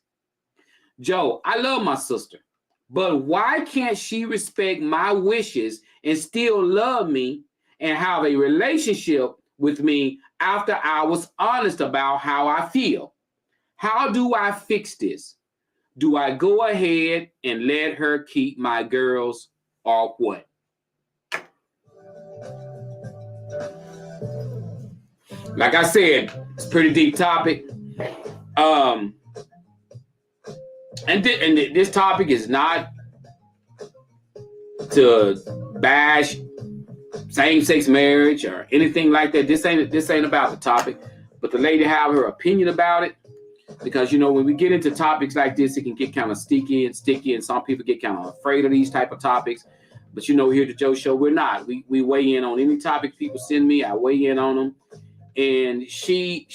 Joe, I love my sister, but why can't she respect my wishes and still love me and have a relationship with me after I was honest about how I feel? How do I fix this? Do I go ahead and let her keep my girls or what? Like I said, it's a pretty deep topic. And this topic is not to bash same-sex marriage or anything like that. This ain't about the topic. But the lady have her opinion about it. Because, when we get into topics like this, it can get kind of sticky, and some people get kind of afraid of these type of topics. But, here at the Joe Show, we're not. We weigh in on any topic people send me. I weigh in on them. And she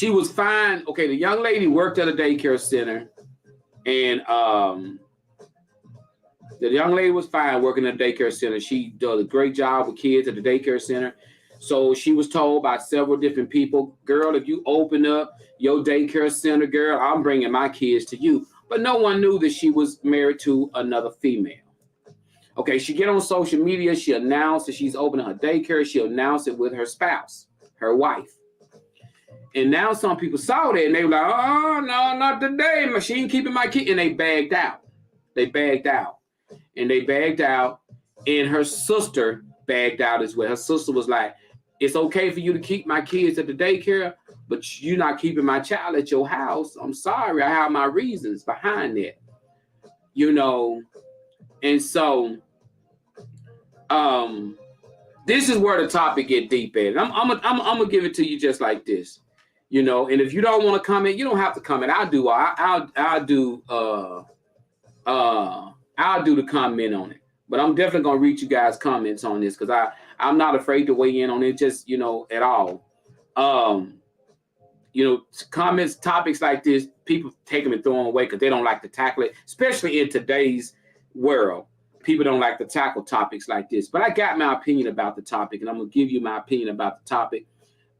was fine. Okay, the young lady worked at a daycare center, and the young lady was fine working at a daycare center. She does a great job with kids at the daycare center. So she was told by several different people, girl, if you open up your daycare center, girl, I'm bringing my kids to you. But no one knew that she was married to another female. Okay, she get on social media. She announced that she's opening her daycare. She announced it with her spouse, her wife. And now some people saw that and they were like, oh, no, not today. She ain't keeping my kid. And they bagged out. And her sister bagged out as well. Her sister was like, it's okay for you to keep my kids at the daycare, but you're not keeping my child at your house. I'm sorry. I have my reasons behind that. And so this is where the topic get deep at. I'm gonna give it to you just like this. And if you don't want to comment, you don't have to comment. I'll do the comment on it. But I'm definitely gonna read you guys' comments on this because I'm not afraid to weigh in on it, just at all. Comments, topics like this, people take them and throw them away because they don't like to tackle it, especially in today's world. People don't like to tackle topics like this. But I got my opinion about the topic, and I'm gonna give you my opinion about the topic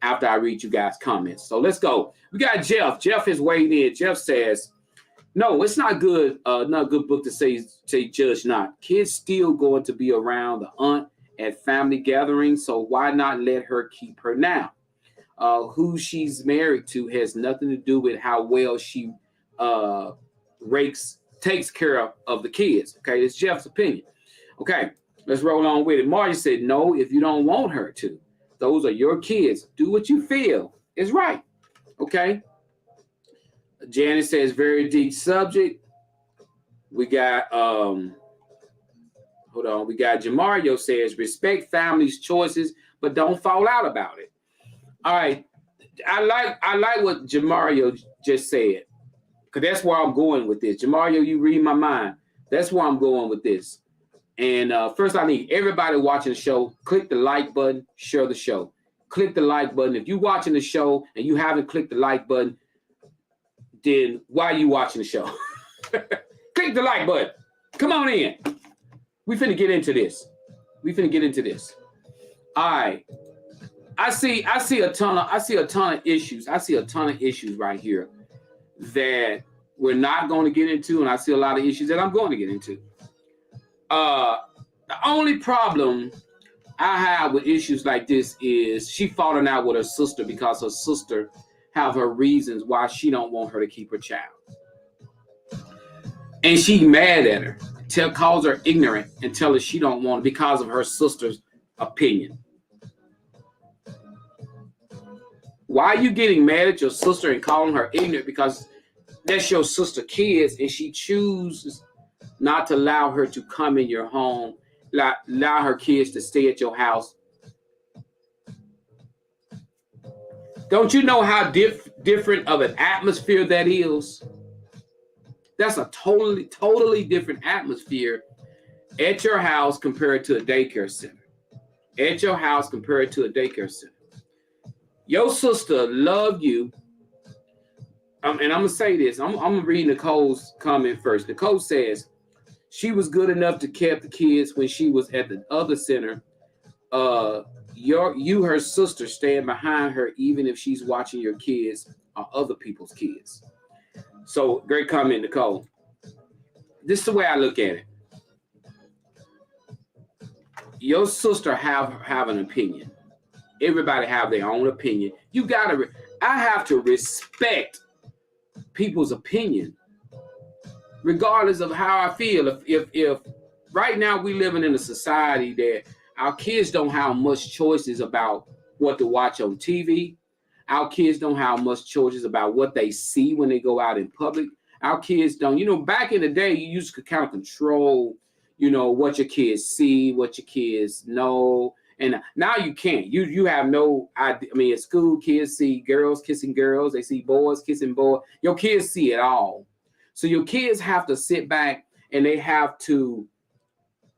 after I read you guys' comments. So let's go. We got Jeff. Jeff is weighed in. Jeff says, no, it's not good. Not a good book to say judge not. Kids still going to be around the aunt at family gatherings, so why not let her keep her now? Who she's married to has nothing to do with how well she takes care of the kids. Okay, it's Jeff's opinion. Okay, let's roll on with it. Marty said, no, if you don't want her to. Those are your kids. Do what you feel is right. Okay. Janice says, very deep subject. We got, hold on. We got Jamario says, respect family's choices, but don't fall out about it. All right. I like what Jamario just said, because that's where I'm going with this. Jamario, you read my mind. That's where I'm going with this. And first, I need everybody watching the show, click the like button, share the show. Click the like button. If you're watching the show and you haven't clicked the like button, then why are you watching the show? Click the like button. Come on in. We finna get into this. All right. I see a ton of issues. I see a ton of issues right here that we're not going to get into, and I see a lot of issues that I'm going to get into. The only problem I have with issues like this is she falling out with her sister because her sister have her reasons why she don't want her to keep her child. And she mad at her, calls her ignorant, and tell her she don't want it because of her sister's opinion. Why are you getting mad at your sister and calling her ignorant? Because that's your sister's kids, and she chooses not to allow her to come in your home, allow her kids to stay at your house. Don't you know how different of an atmosphere that is? That's a totally different atmosphere at your house compared to a daycare center. At your house compared to a daycare center. Your sister loved you. And I'm going to say this. I'm going to read Nicole's comment first. Nicole says, she was good enough to keep the kids when she was at the other center. You, her sister, stand behind her even if she's watching your kids or other people's kids. So, great comment, Nicole. This is the way I look at it. Your sister have an opinion. Everybody have their own opinion. I have to respect people's opinion, regardless of how I feel. If right now we living in a society that our kids don't have much choices about what to watch on TV. Our kids don't have much choices about what they see when they go out in public. Our kids don't, back in the day, you used to kind of control, what your kids see, what your kids know. And now you can't. You have no idea. I mean, at school, kids see girls kissing girls. They see boys kissing boys. Your kids see it all. So your kids have to sit back and they have to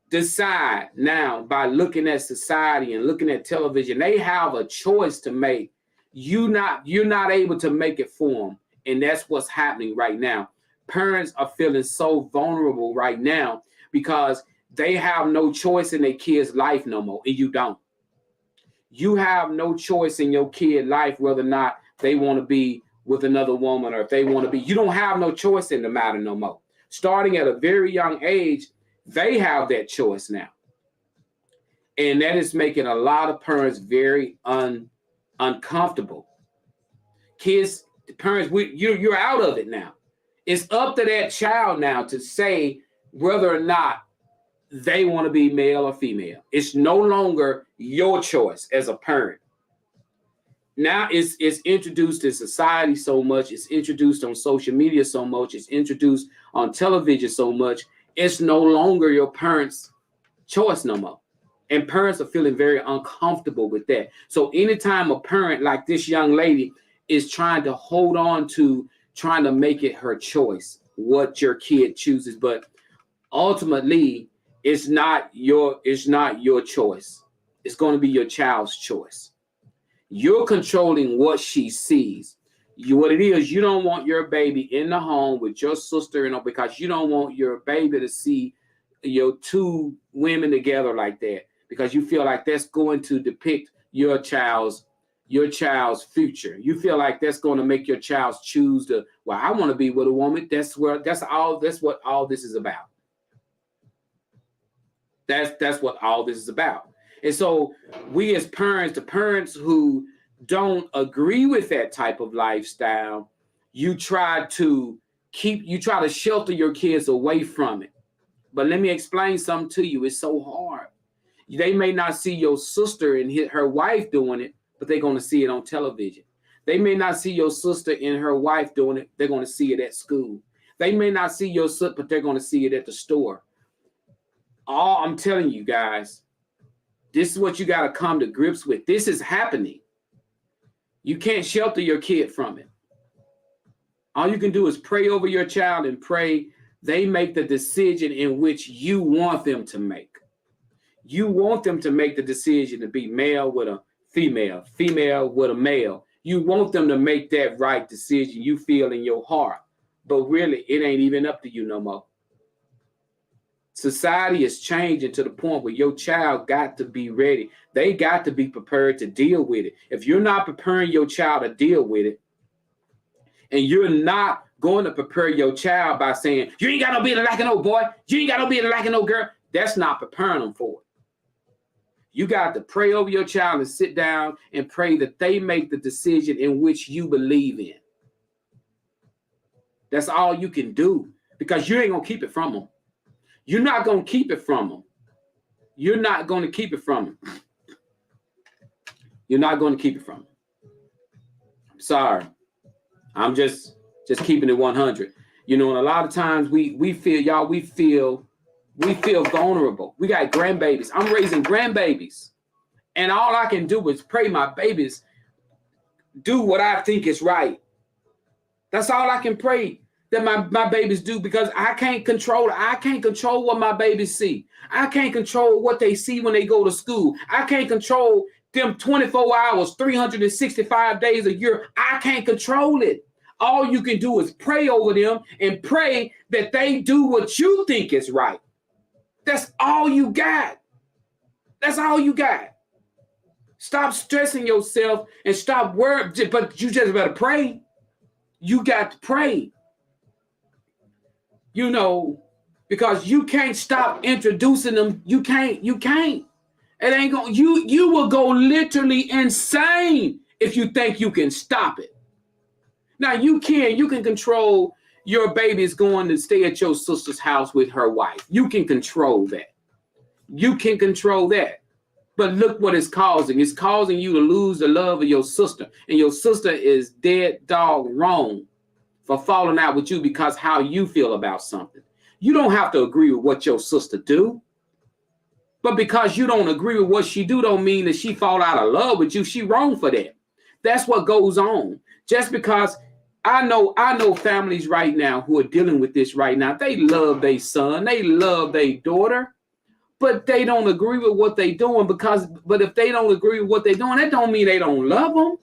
decide now by looking at society and looking at television. They have a choice to make. You're not able to make it for them. And that's what's happening right now. Parents are feeling so vulnerable right now because they have no choice in their kid's life no more, and you don't. You have no choice in your kid's life whether or not they want to be with another woman or if they want to be. You don't have no choice in the matter no more. Starting at a very young age, they have that choice now. And that is making a lot of parents very uncomfortable. Kids, parents, you're out of it now. It's up to that child now to say whether or not they want to be male or female. It's no longer your choice as a parent. Now it's introduced in society so much. It's introduced on social media so much. It's introduced on television so much. It's no longer your parents' choice no more. And parents are feeling very uncomfortable with that. So anytime a parent like this young lady is trying to hold on to, trying to make it her choice, what your kid chooses, but ultimately it's not your choice. It's going to be your child's choice. You're controlling what she sees. What it is, you don't want your baby in the home with your sister, because you don't want your baby to see your two women together like that, because you feel like that's going to depict your child's future. You feel like that's going to make your child choose I want to be with a woman. That's what all this is about. That's what all this is about. And so we as parents, the parents who don't agree with that type of lifestyle, you try to shelter your kids away from it. But let me explain something to you. It's so hard. They may not see your sister and her wife doing it, but they're going to see it on television. They may not see your sister and her wife doing it. They're going to see it at school. They may not see your sister, but they're going to see it at the store. I'm telling you guys, this is what you got to come to grips with. This is happening. You can't shelter your kid from it. All you can do is pray over your child and pray they make the decision in which you want them to make. You want them to make the decision to be male with a female, female with a male. You want them to make that right decision you feel in your heart. But really, it ain't even up to you no more. Society is changing to the point where your child got to be ready. They got to be prepared to deal with it. If you're not preparing your child to deal with it, and you're not going to prepare your child by saying, you ain't got no business like no boy, you ain't got no business like no girl, that's not preparing them for it. You got to pray over your child and sit down and pray that they make the decision in which you believe in. That's all you can do, because you ain't going to keep it from them. You're not going to keep it from them. You're not going to keep it from them. You're not going to keep it from them. I'm sorry. I'm just keeping it 100. You know, and a lot of times we feel vulnerable. We got grandbabies. I'm raising grandbabies. And all I can do is pray my babies do what I think is right. That's all I can pray that my babies do, because I can't control it. I can't control what my babies see. I can't control what they see when they go to school. I can't control them 24 hours, 365 days a year. I can't control it. All you can do is pray over them and pray that they do what you think is right. That's all you got. That's all you got. Stop stressing yourself and stop worrying, but you just better pray. You got to pray. You know, because you can't stop introducing them. You can't. It ain't going, you will go literally insane if you think you can stop it. Now you can control your baby's going to stay at your sister's house with her wife. You can control that. You can control that. But look what it's causing. It's causing you to lose the love of your sister. And your sister is dead dog wrong for falling out with you because how you feel about something. You don't have to agree with what your sister do. But because you don't agree with what she do, don't mean that she fall out of love with you. She wrong for that. That's what goes on. Just because I know families right now who are dealing with this right now. They love their son. They love their daughter. But they don't agree with what they're doing but if they don't agree with what they're doing, that don't mean they don't love them.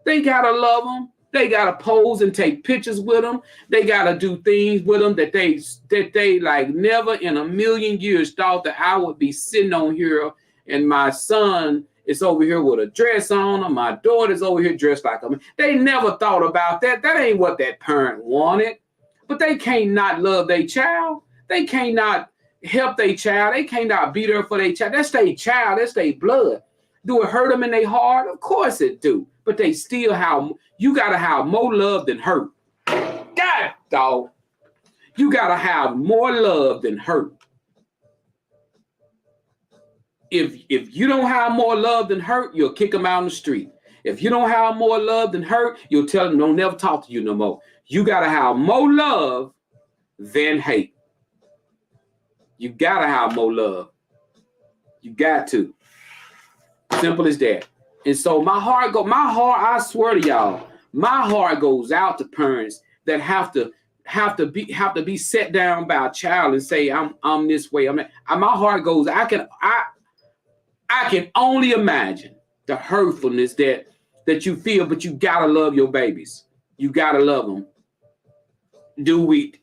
They got to love them. They got to pose and take pictures with them. They got to do things with them that they like never in a million years thought that I would be sitting on here and my son is over here with a dress on, or my daughter's over here dressed like a man. They never thought about that. That ain't what that parent wanted. But they can't not love their child. They can't not help their child. They can't not be there for their child. That's their child. That's their blood. Do it hurt them in their heart? Of course it do. But they still you got to have more love than hurt. God, dog. You got to have more love than hurt. If you don't have more love than hurt, you'll kick them out on the street. If you don't have more love than hurt, you'll tell them, don't never talk to you no more. You got to have more love than hate. You got to have more love. You got to. Simple as that. And so my heart, I swear to y'all, my heart goes out to parents that have to be set down by a child and say, I'm this way. My heart goes, I can only imagine the hurtfulness that you feel, but you gotta love your babies. You gotta love them.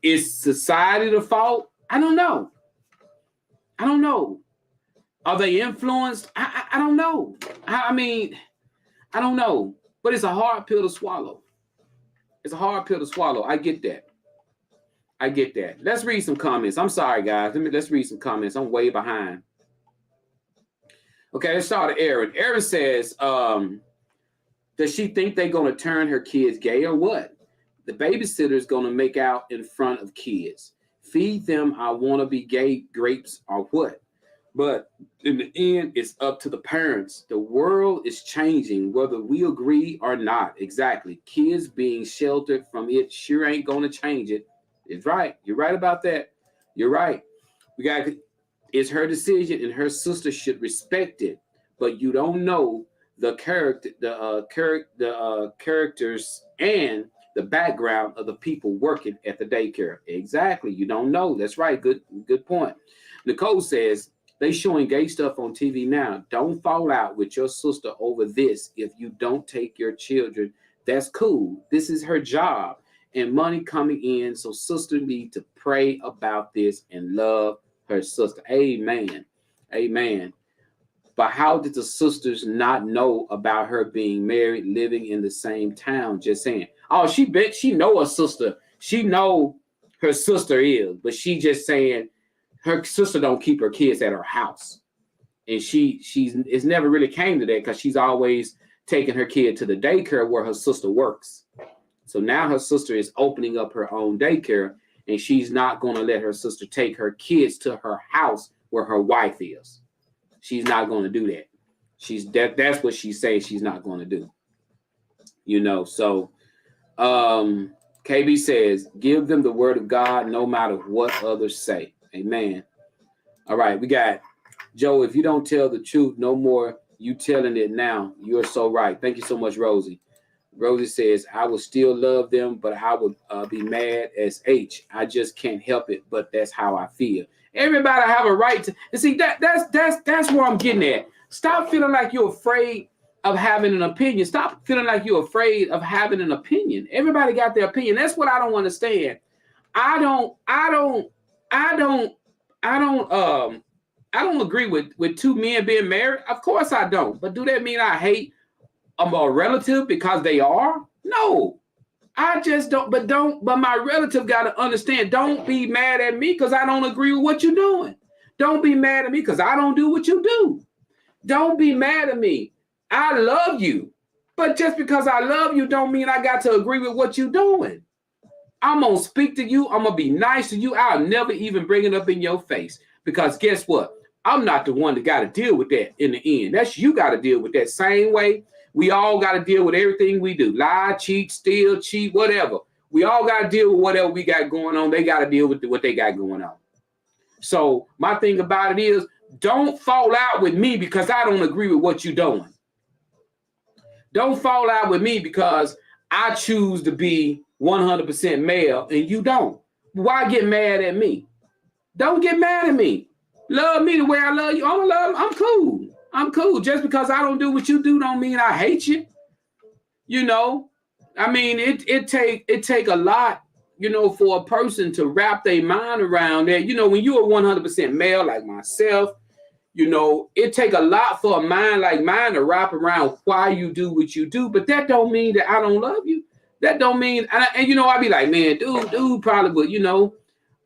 Is society the fault? I don't know. Are they influenced? I don't know. I mean, I don't know. But it's a hard pill to swallow. I get that. Let's read some comments. I'm sorry, guys. Let's read some comments. I'm way behind. Okay, let's start with Erin. Erin says, does she think they're going to turn her kids gay or what? The babysitter is going to make out in front of kids. Feed them I want to be gay grapes or what? But in the end, it's up to the parents. The world is changing, whether we agree or not. Exactly. Kids being sheltered from it sure ain't going to change it. It's right. You're right about that. You're right. It's her decision, and her sister should respect it. But you don't know the characters and the background of the people working at the daycare. Exactly. You don't know. That's right. Good point. Nicole says, they showing gay stuff on TV now. Don't fall out with your sister over this. If you don't take your children, that's cool. This is her job and money coming in. So sister need to pray about this and love her sister. Amen. Amen. But how did the sisters not know about her being married, living in the same town? Just saying. Oh, she know her sister. She know her sister is, but she just saying her sister don't keep her kids at her house. and it's never really came to that because she's always taking her kid to the daycare where her sister works. So now her sister is opening up her own daycare, and she's not going to let her sister take her kids to her house where her wife is. She's not going to do that. That's what she says she's not going to do. So KB says, give them the word of God no matter what others say. Amen. All right, we got Joe. If you don't tell the truth no more, you telling it now. You're so right. Thank you so much, Rosie. Rosie says, I will still love them, but I would be mad as H. I just can't help it, but that's how I feel. Everybody have a right to, and see, that's where I'm getting at. Stop feeling like you're afraid of having an opinion. Stop feeling like you're afraid of having an opinion. Everybody got their opinion. That's what I don't understand. I don't agree with two men being married. Of course I don't. But do that mean I hate a relative because they are? No. I just don't. But my relative got to understand. Don't be mad at me because I don't agree with what you're doing. Don't be mad at me because I don't do what you do. Don't be mad at me. I love you. But just because I love you don't mean I got to agree with what you're doing. I'm going to speak to you. I'm going to be nice to you. I'll never even bring it up in your face. Because guess what? I'm not the one that got to deal with that in the end. That's you got to deal with that same way. We all got to deal with everything we do. Lie, cheat, steal, cheat, whatever. We all got to deal with whatever we got going on. They got to deal with what they got going on. So my thing about it is, don't fall out with me because I don't agree with what you're doing. Don't fall out with me because I choose to be 100% male and you don't. Why get mad at me? Don't get mad at me. Love me the way I love you. I'm cool. I'm cool. Just because I don't do what you do don't mean I hate you. I mean, it take a lot, for a person to wrap their mind around that. When you are 100% male like myself, it take a lot for a mind like mine to wrap around why you do what you do. But that don't mean that I don't love you. That don't mean, I be like, man, dude probably would,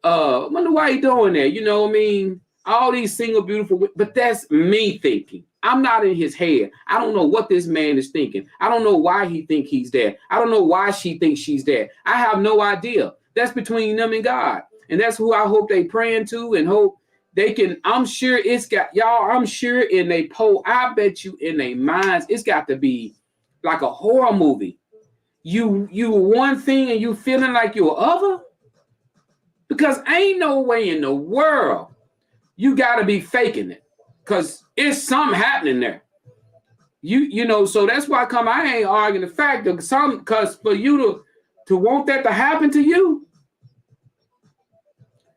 I wonder why he doing that. All these single, beautiful, but that's me thinking. I'm not in his head. I don't know what this man is thinking. I don't know why he think he's there. I don't know why she thinks she's there. I have no idea. That's between them and God. And that's who I hope they praying to and hope they can. I'm sure it's got, y'all, I'm sure in they I bet you in their minds, it's got to be like a horror movie. You one thing and you feeling like you're other? Because ain't no way in the world you got to be faking it, because it's something happening there. So that's why I ain't arguing the fact that because for you to want that to happen to you,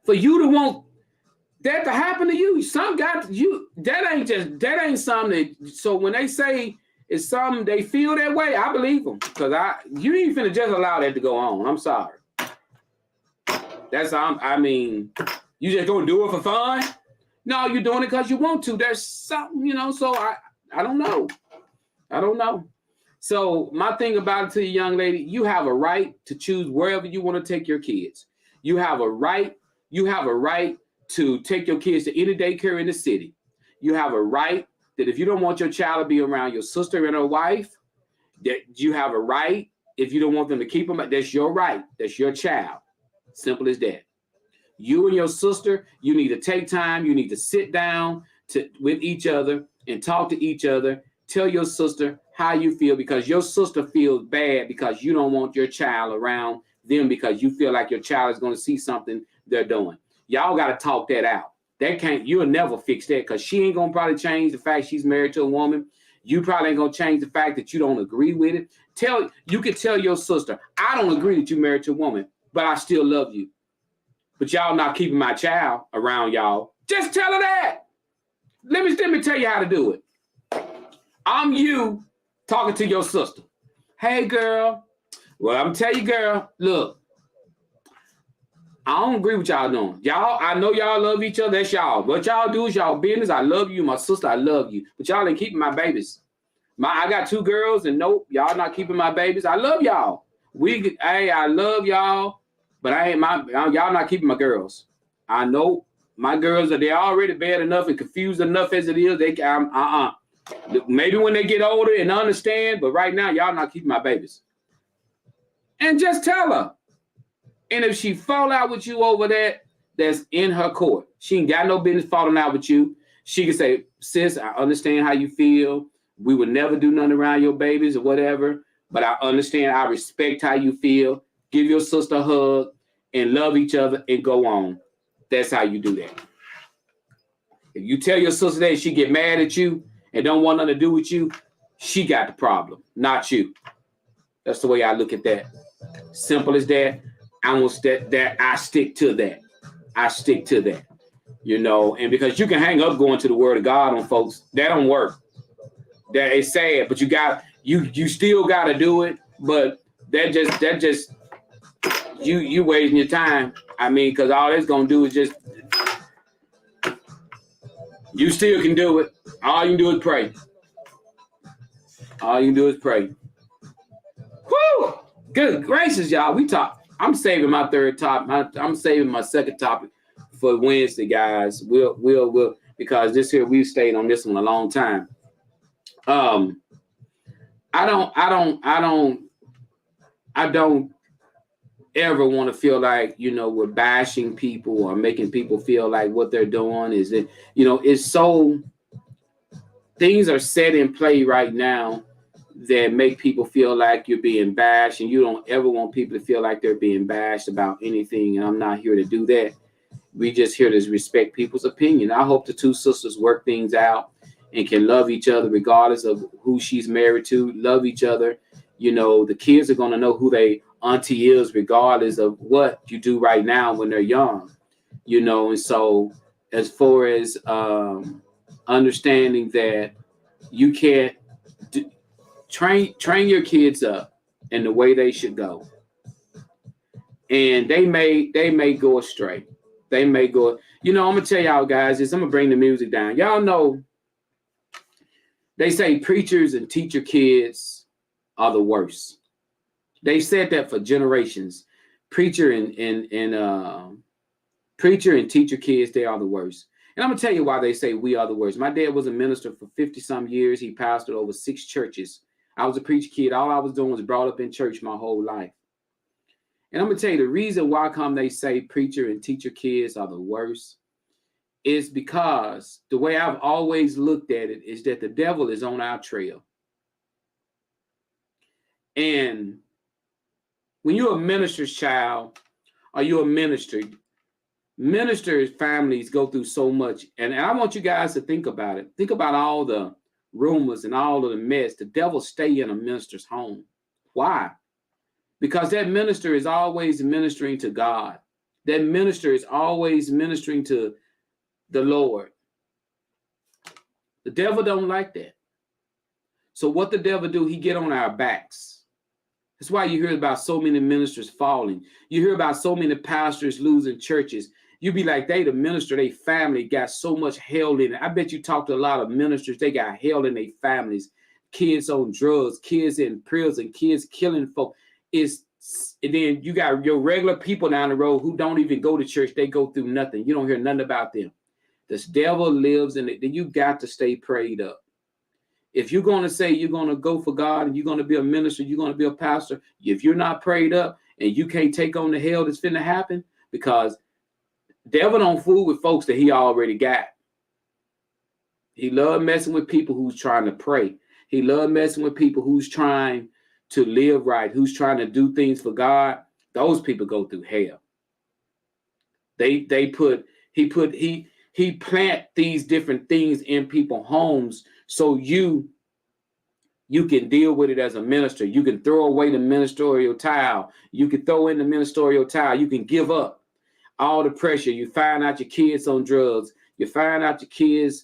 for you to want that to happen to you, that ain't something that, so when they say it's something they feel that way, I believe them, because you ain't finna just allow that to go on. I'm sorry. You just gonna do it for fun? No, you're doing it because you want to. There's something, so I don't know. I don't know. So my thing about it to you, young lady, you have a right to choose wherever you want to take your kids. You have a right to take your kids to any daycare in the city. You have a right that if you don't want your child to be around your sister and her wife, that you have a right. If you don't want them to keep them, that's your right. That's your child. Simple as that. You and your sister, you need to take time. You need to sit down with each other and talk to each other. Tell your sister how you feel, because your sister feels bad because you don't want your child around them because you feel like your child is going to see something they're doing. Y'all got to talk that out. You'll never fix that, because she ain't going to probably change the fact she's married to a woman. You probably ain't going to change the fact that you don't agree with it. You could tell your sister, I don't agree that you're married to a woman, but I still love you. But y'all not keeping my child around y'all. Just tell her that. Let me tell you how to do it. I'm you talking to your sister. Hey, girl. Well, I'm telling you, girl, look, I don't agree with y'all doing. Y'all, I know y'all love each other. That's y'all. What y'all do is y'all business. I love you. My sister, I love you. But y'all ain't keeping my babies. I got 2 girls, and nope, y'all not keeping my babies. I love y'all. I love y'all. But y'all not keeping my girls. I know My girls they're already bad enough and confused enough as it is. They maybe when they get older and understand, but right now y'all not keeping my babies. And just tell her. And if she fall out with you over that, that's in her court. She ain't got no business falling out with you. She can say, sis, I understand how you feel. We would never do nothing around your babies or whatever, but I understand, I respect how you feel. Give your sister a hug and love each other and go on. That's how you do that. If you tell your sister that she get mad at you and don't want nothing to do with you, she got the problem, not you. That's the way I look at that. Simple as that. I stick to that. I stick to that. You know, and because you can hang up going to the word of God on folks, that don't work. That is sad, but you still gotta do it. But that just you wasting your time. I mean, because all it's gonna do is just you still can do it. All you can do is pray. All you can do is pray. Woo! Good gracious, y'all. I'm saving my third topic. I'm saving my second topic for Wednesday, guys. We'll because this here we've stayed on this one a long time. I don't ever want to feel like, you know, we're bashing people or making people feel like what they're doing is it, you know, it's so things are set in play right now that make people feel like you're being bashed, and you don't ever want people to feel like they're being bashed about anything. And I'm not here to do that. We just here to respect people's opinion. I hope the two sisters work things out and can love each other regardless of who she's married to, love each other. You know, the kids are going to know who they auntie is regardless of what you do right now when they're young, you know. And so as far as understanding that you can't train your kids up in the way they should go, and they may go astray. They may go, you know, I'm gonna tell y'all guys this. I'm gonna bring the music down. Y'all know they say preachers and teacher kids are the worst. They said that for generations. Preacher and teacher kids, they are the worst. And I'm gonna tell you why they say we are the worst. My dad was a minister for 50-some years. He pastored over 6 churches. I was a preacher kid. All I was doing was brought up in church my whole life. And I'm gonna tell you the reason why come they say preacher and teacher kids are the worst is because the way I've always looked at it is that the devil is on our trail. And when you're a minister's child or you're a minister, ministers' families go through so much. And I want you guys to think about it. Think about all the rumors and all of the mess. The devil stay in a minister's home. Why? Because that minister is always ministering to God. That minister is always ministering to the Lord. The devil don't like that. So what the devil do, he get on our backs. That's why you hear about so many ministers falling. You hear about so many pastors losing churches. You be like, they the minister, they family got so much hell in it. I bet you talk to a lot of ministers, they got hell in their families. Kids on drugs, kids in prison, kids killing folk. And then you got your regular people down the road who don't even go to church. They go through nothing. You don't hear nothing about them. This devil lives in it. Then you got to stay prayed up. If you're going to say you're going to go for God and you're going to be a minister, you're going to be a pastor, if you're not prayed up and you can't take on the hell that's finna happen, because devil don't fool with folks that he already got. He love messing with people who's trying to pray. He love messing with people who's trying to live right, who's trying to do things for God. Those people go through hell. He plant these different things in people's homes so you can deal with it as a minister. You can throw away the ministerial towel. You can throw in the ministerial towel. You can give up all the pressure. You find out your kids on drugs. You find out your kids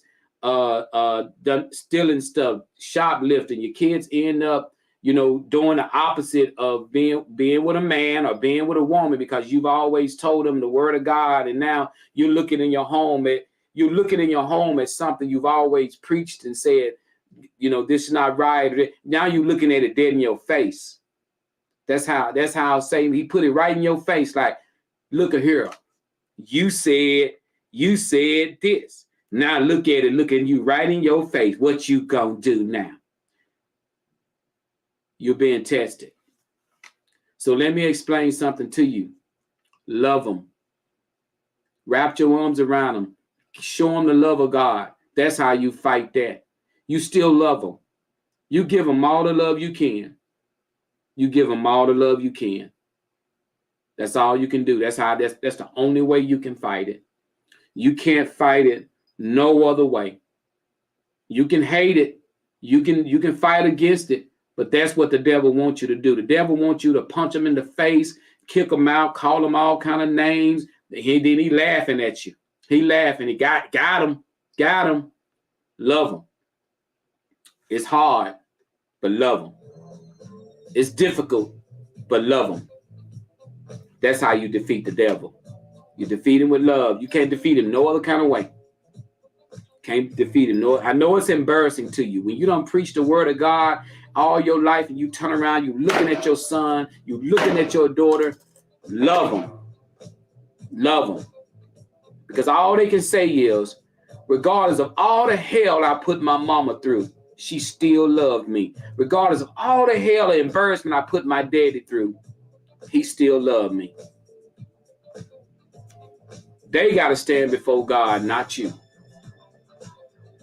stealing stuff, shoplifting. Your kids end up, you know, doing the opposite of being with a man or being with a woman because you've always told them the word of God, and now you're looking in your home at something you've always preached and said, you know, this is not right. Now you're looking at it dead in your face. That's how Satan, he put it right in your face. Like, look at here. You said You said this. Now look at it, looking you right in your face. What you gonna do now? You're being tested. So let me explain something to you. Love them. Wrap your arms around them. Show them the love of God. That's how you fight that. You still love them. You give them all the love you can. You give them all the love you can. That's all you can do. That's the only way you can fight it. You can't fight it no other way. You can hate it. You can fight against it, but that's what the devil wants you to do. The devil wants you to punch him in the face, kick him out, call him all kind of names. Then he laughing at you. He laughing. He got him. Love him. It's hard, but love him. It's difficult, but love him. That's how you defeat the devil. You defeat him with love. You can't defeat him no other kind of way. Can't defeat him. No, I know it's embarrassing to you when you don't preach the word of God all your life and you turn around, you looking at your son, you looking at your daughter. Love them. Love them. Because all they can say is, regardless of all the hell I put my mama through, she still loved me. Regardless of all the hell and embarrassment I put my daddy through, he still loved me. They got to stand before God, not you.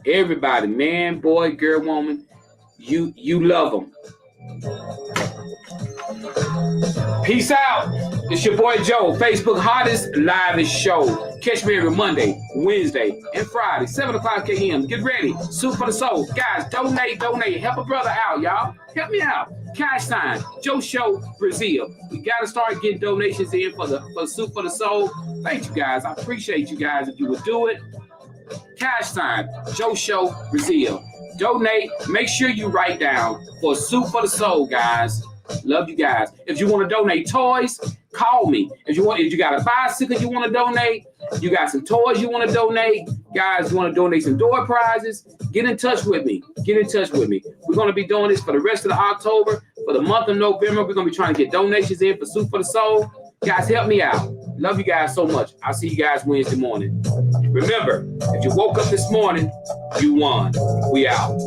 Everybody, man, boy, girl, woman, you love them. Peace out. It's your boy Joe, Facebook hottest livest show. Catch me every Monday, Wednesday, and Friday, 7 o'clock a.m. Get ready. Soup for the soul. Guys, donate. Help a brother out, y'all. Help me out. Cash sign, Joe Show, Brazil. We got to start getting donations in for Soup for the Soul. Thank you, guys. I appreciate you guys if you would do it. Cash sign, Joe Show, Brazil. Donate. Make sure you write down for Soup for the Soul, guys. Love you guys. If you want to donate toys, call me. If you got a bicycle you want to donate, you got some toys you want to donate, guys, you want to donate some door prizes, get in touch with me. We're going to be doing this for the rest of the October. For the month of November, we're going to be trying to get donations in for Soup for the Soul. Guys, help me out. Love you guys so much. I'll see you guys Wednesday morning. Remember, if you woke up this morning, you won. We out.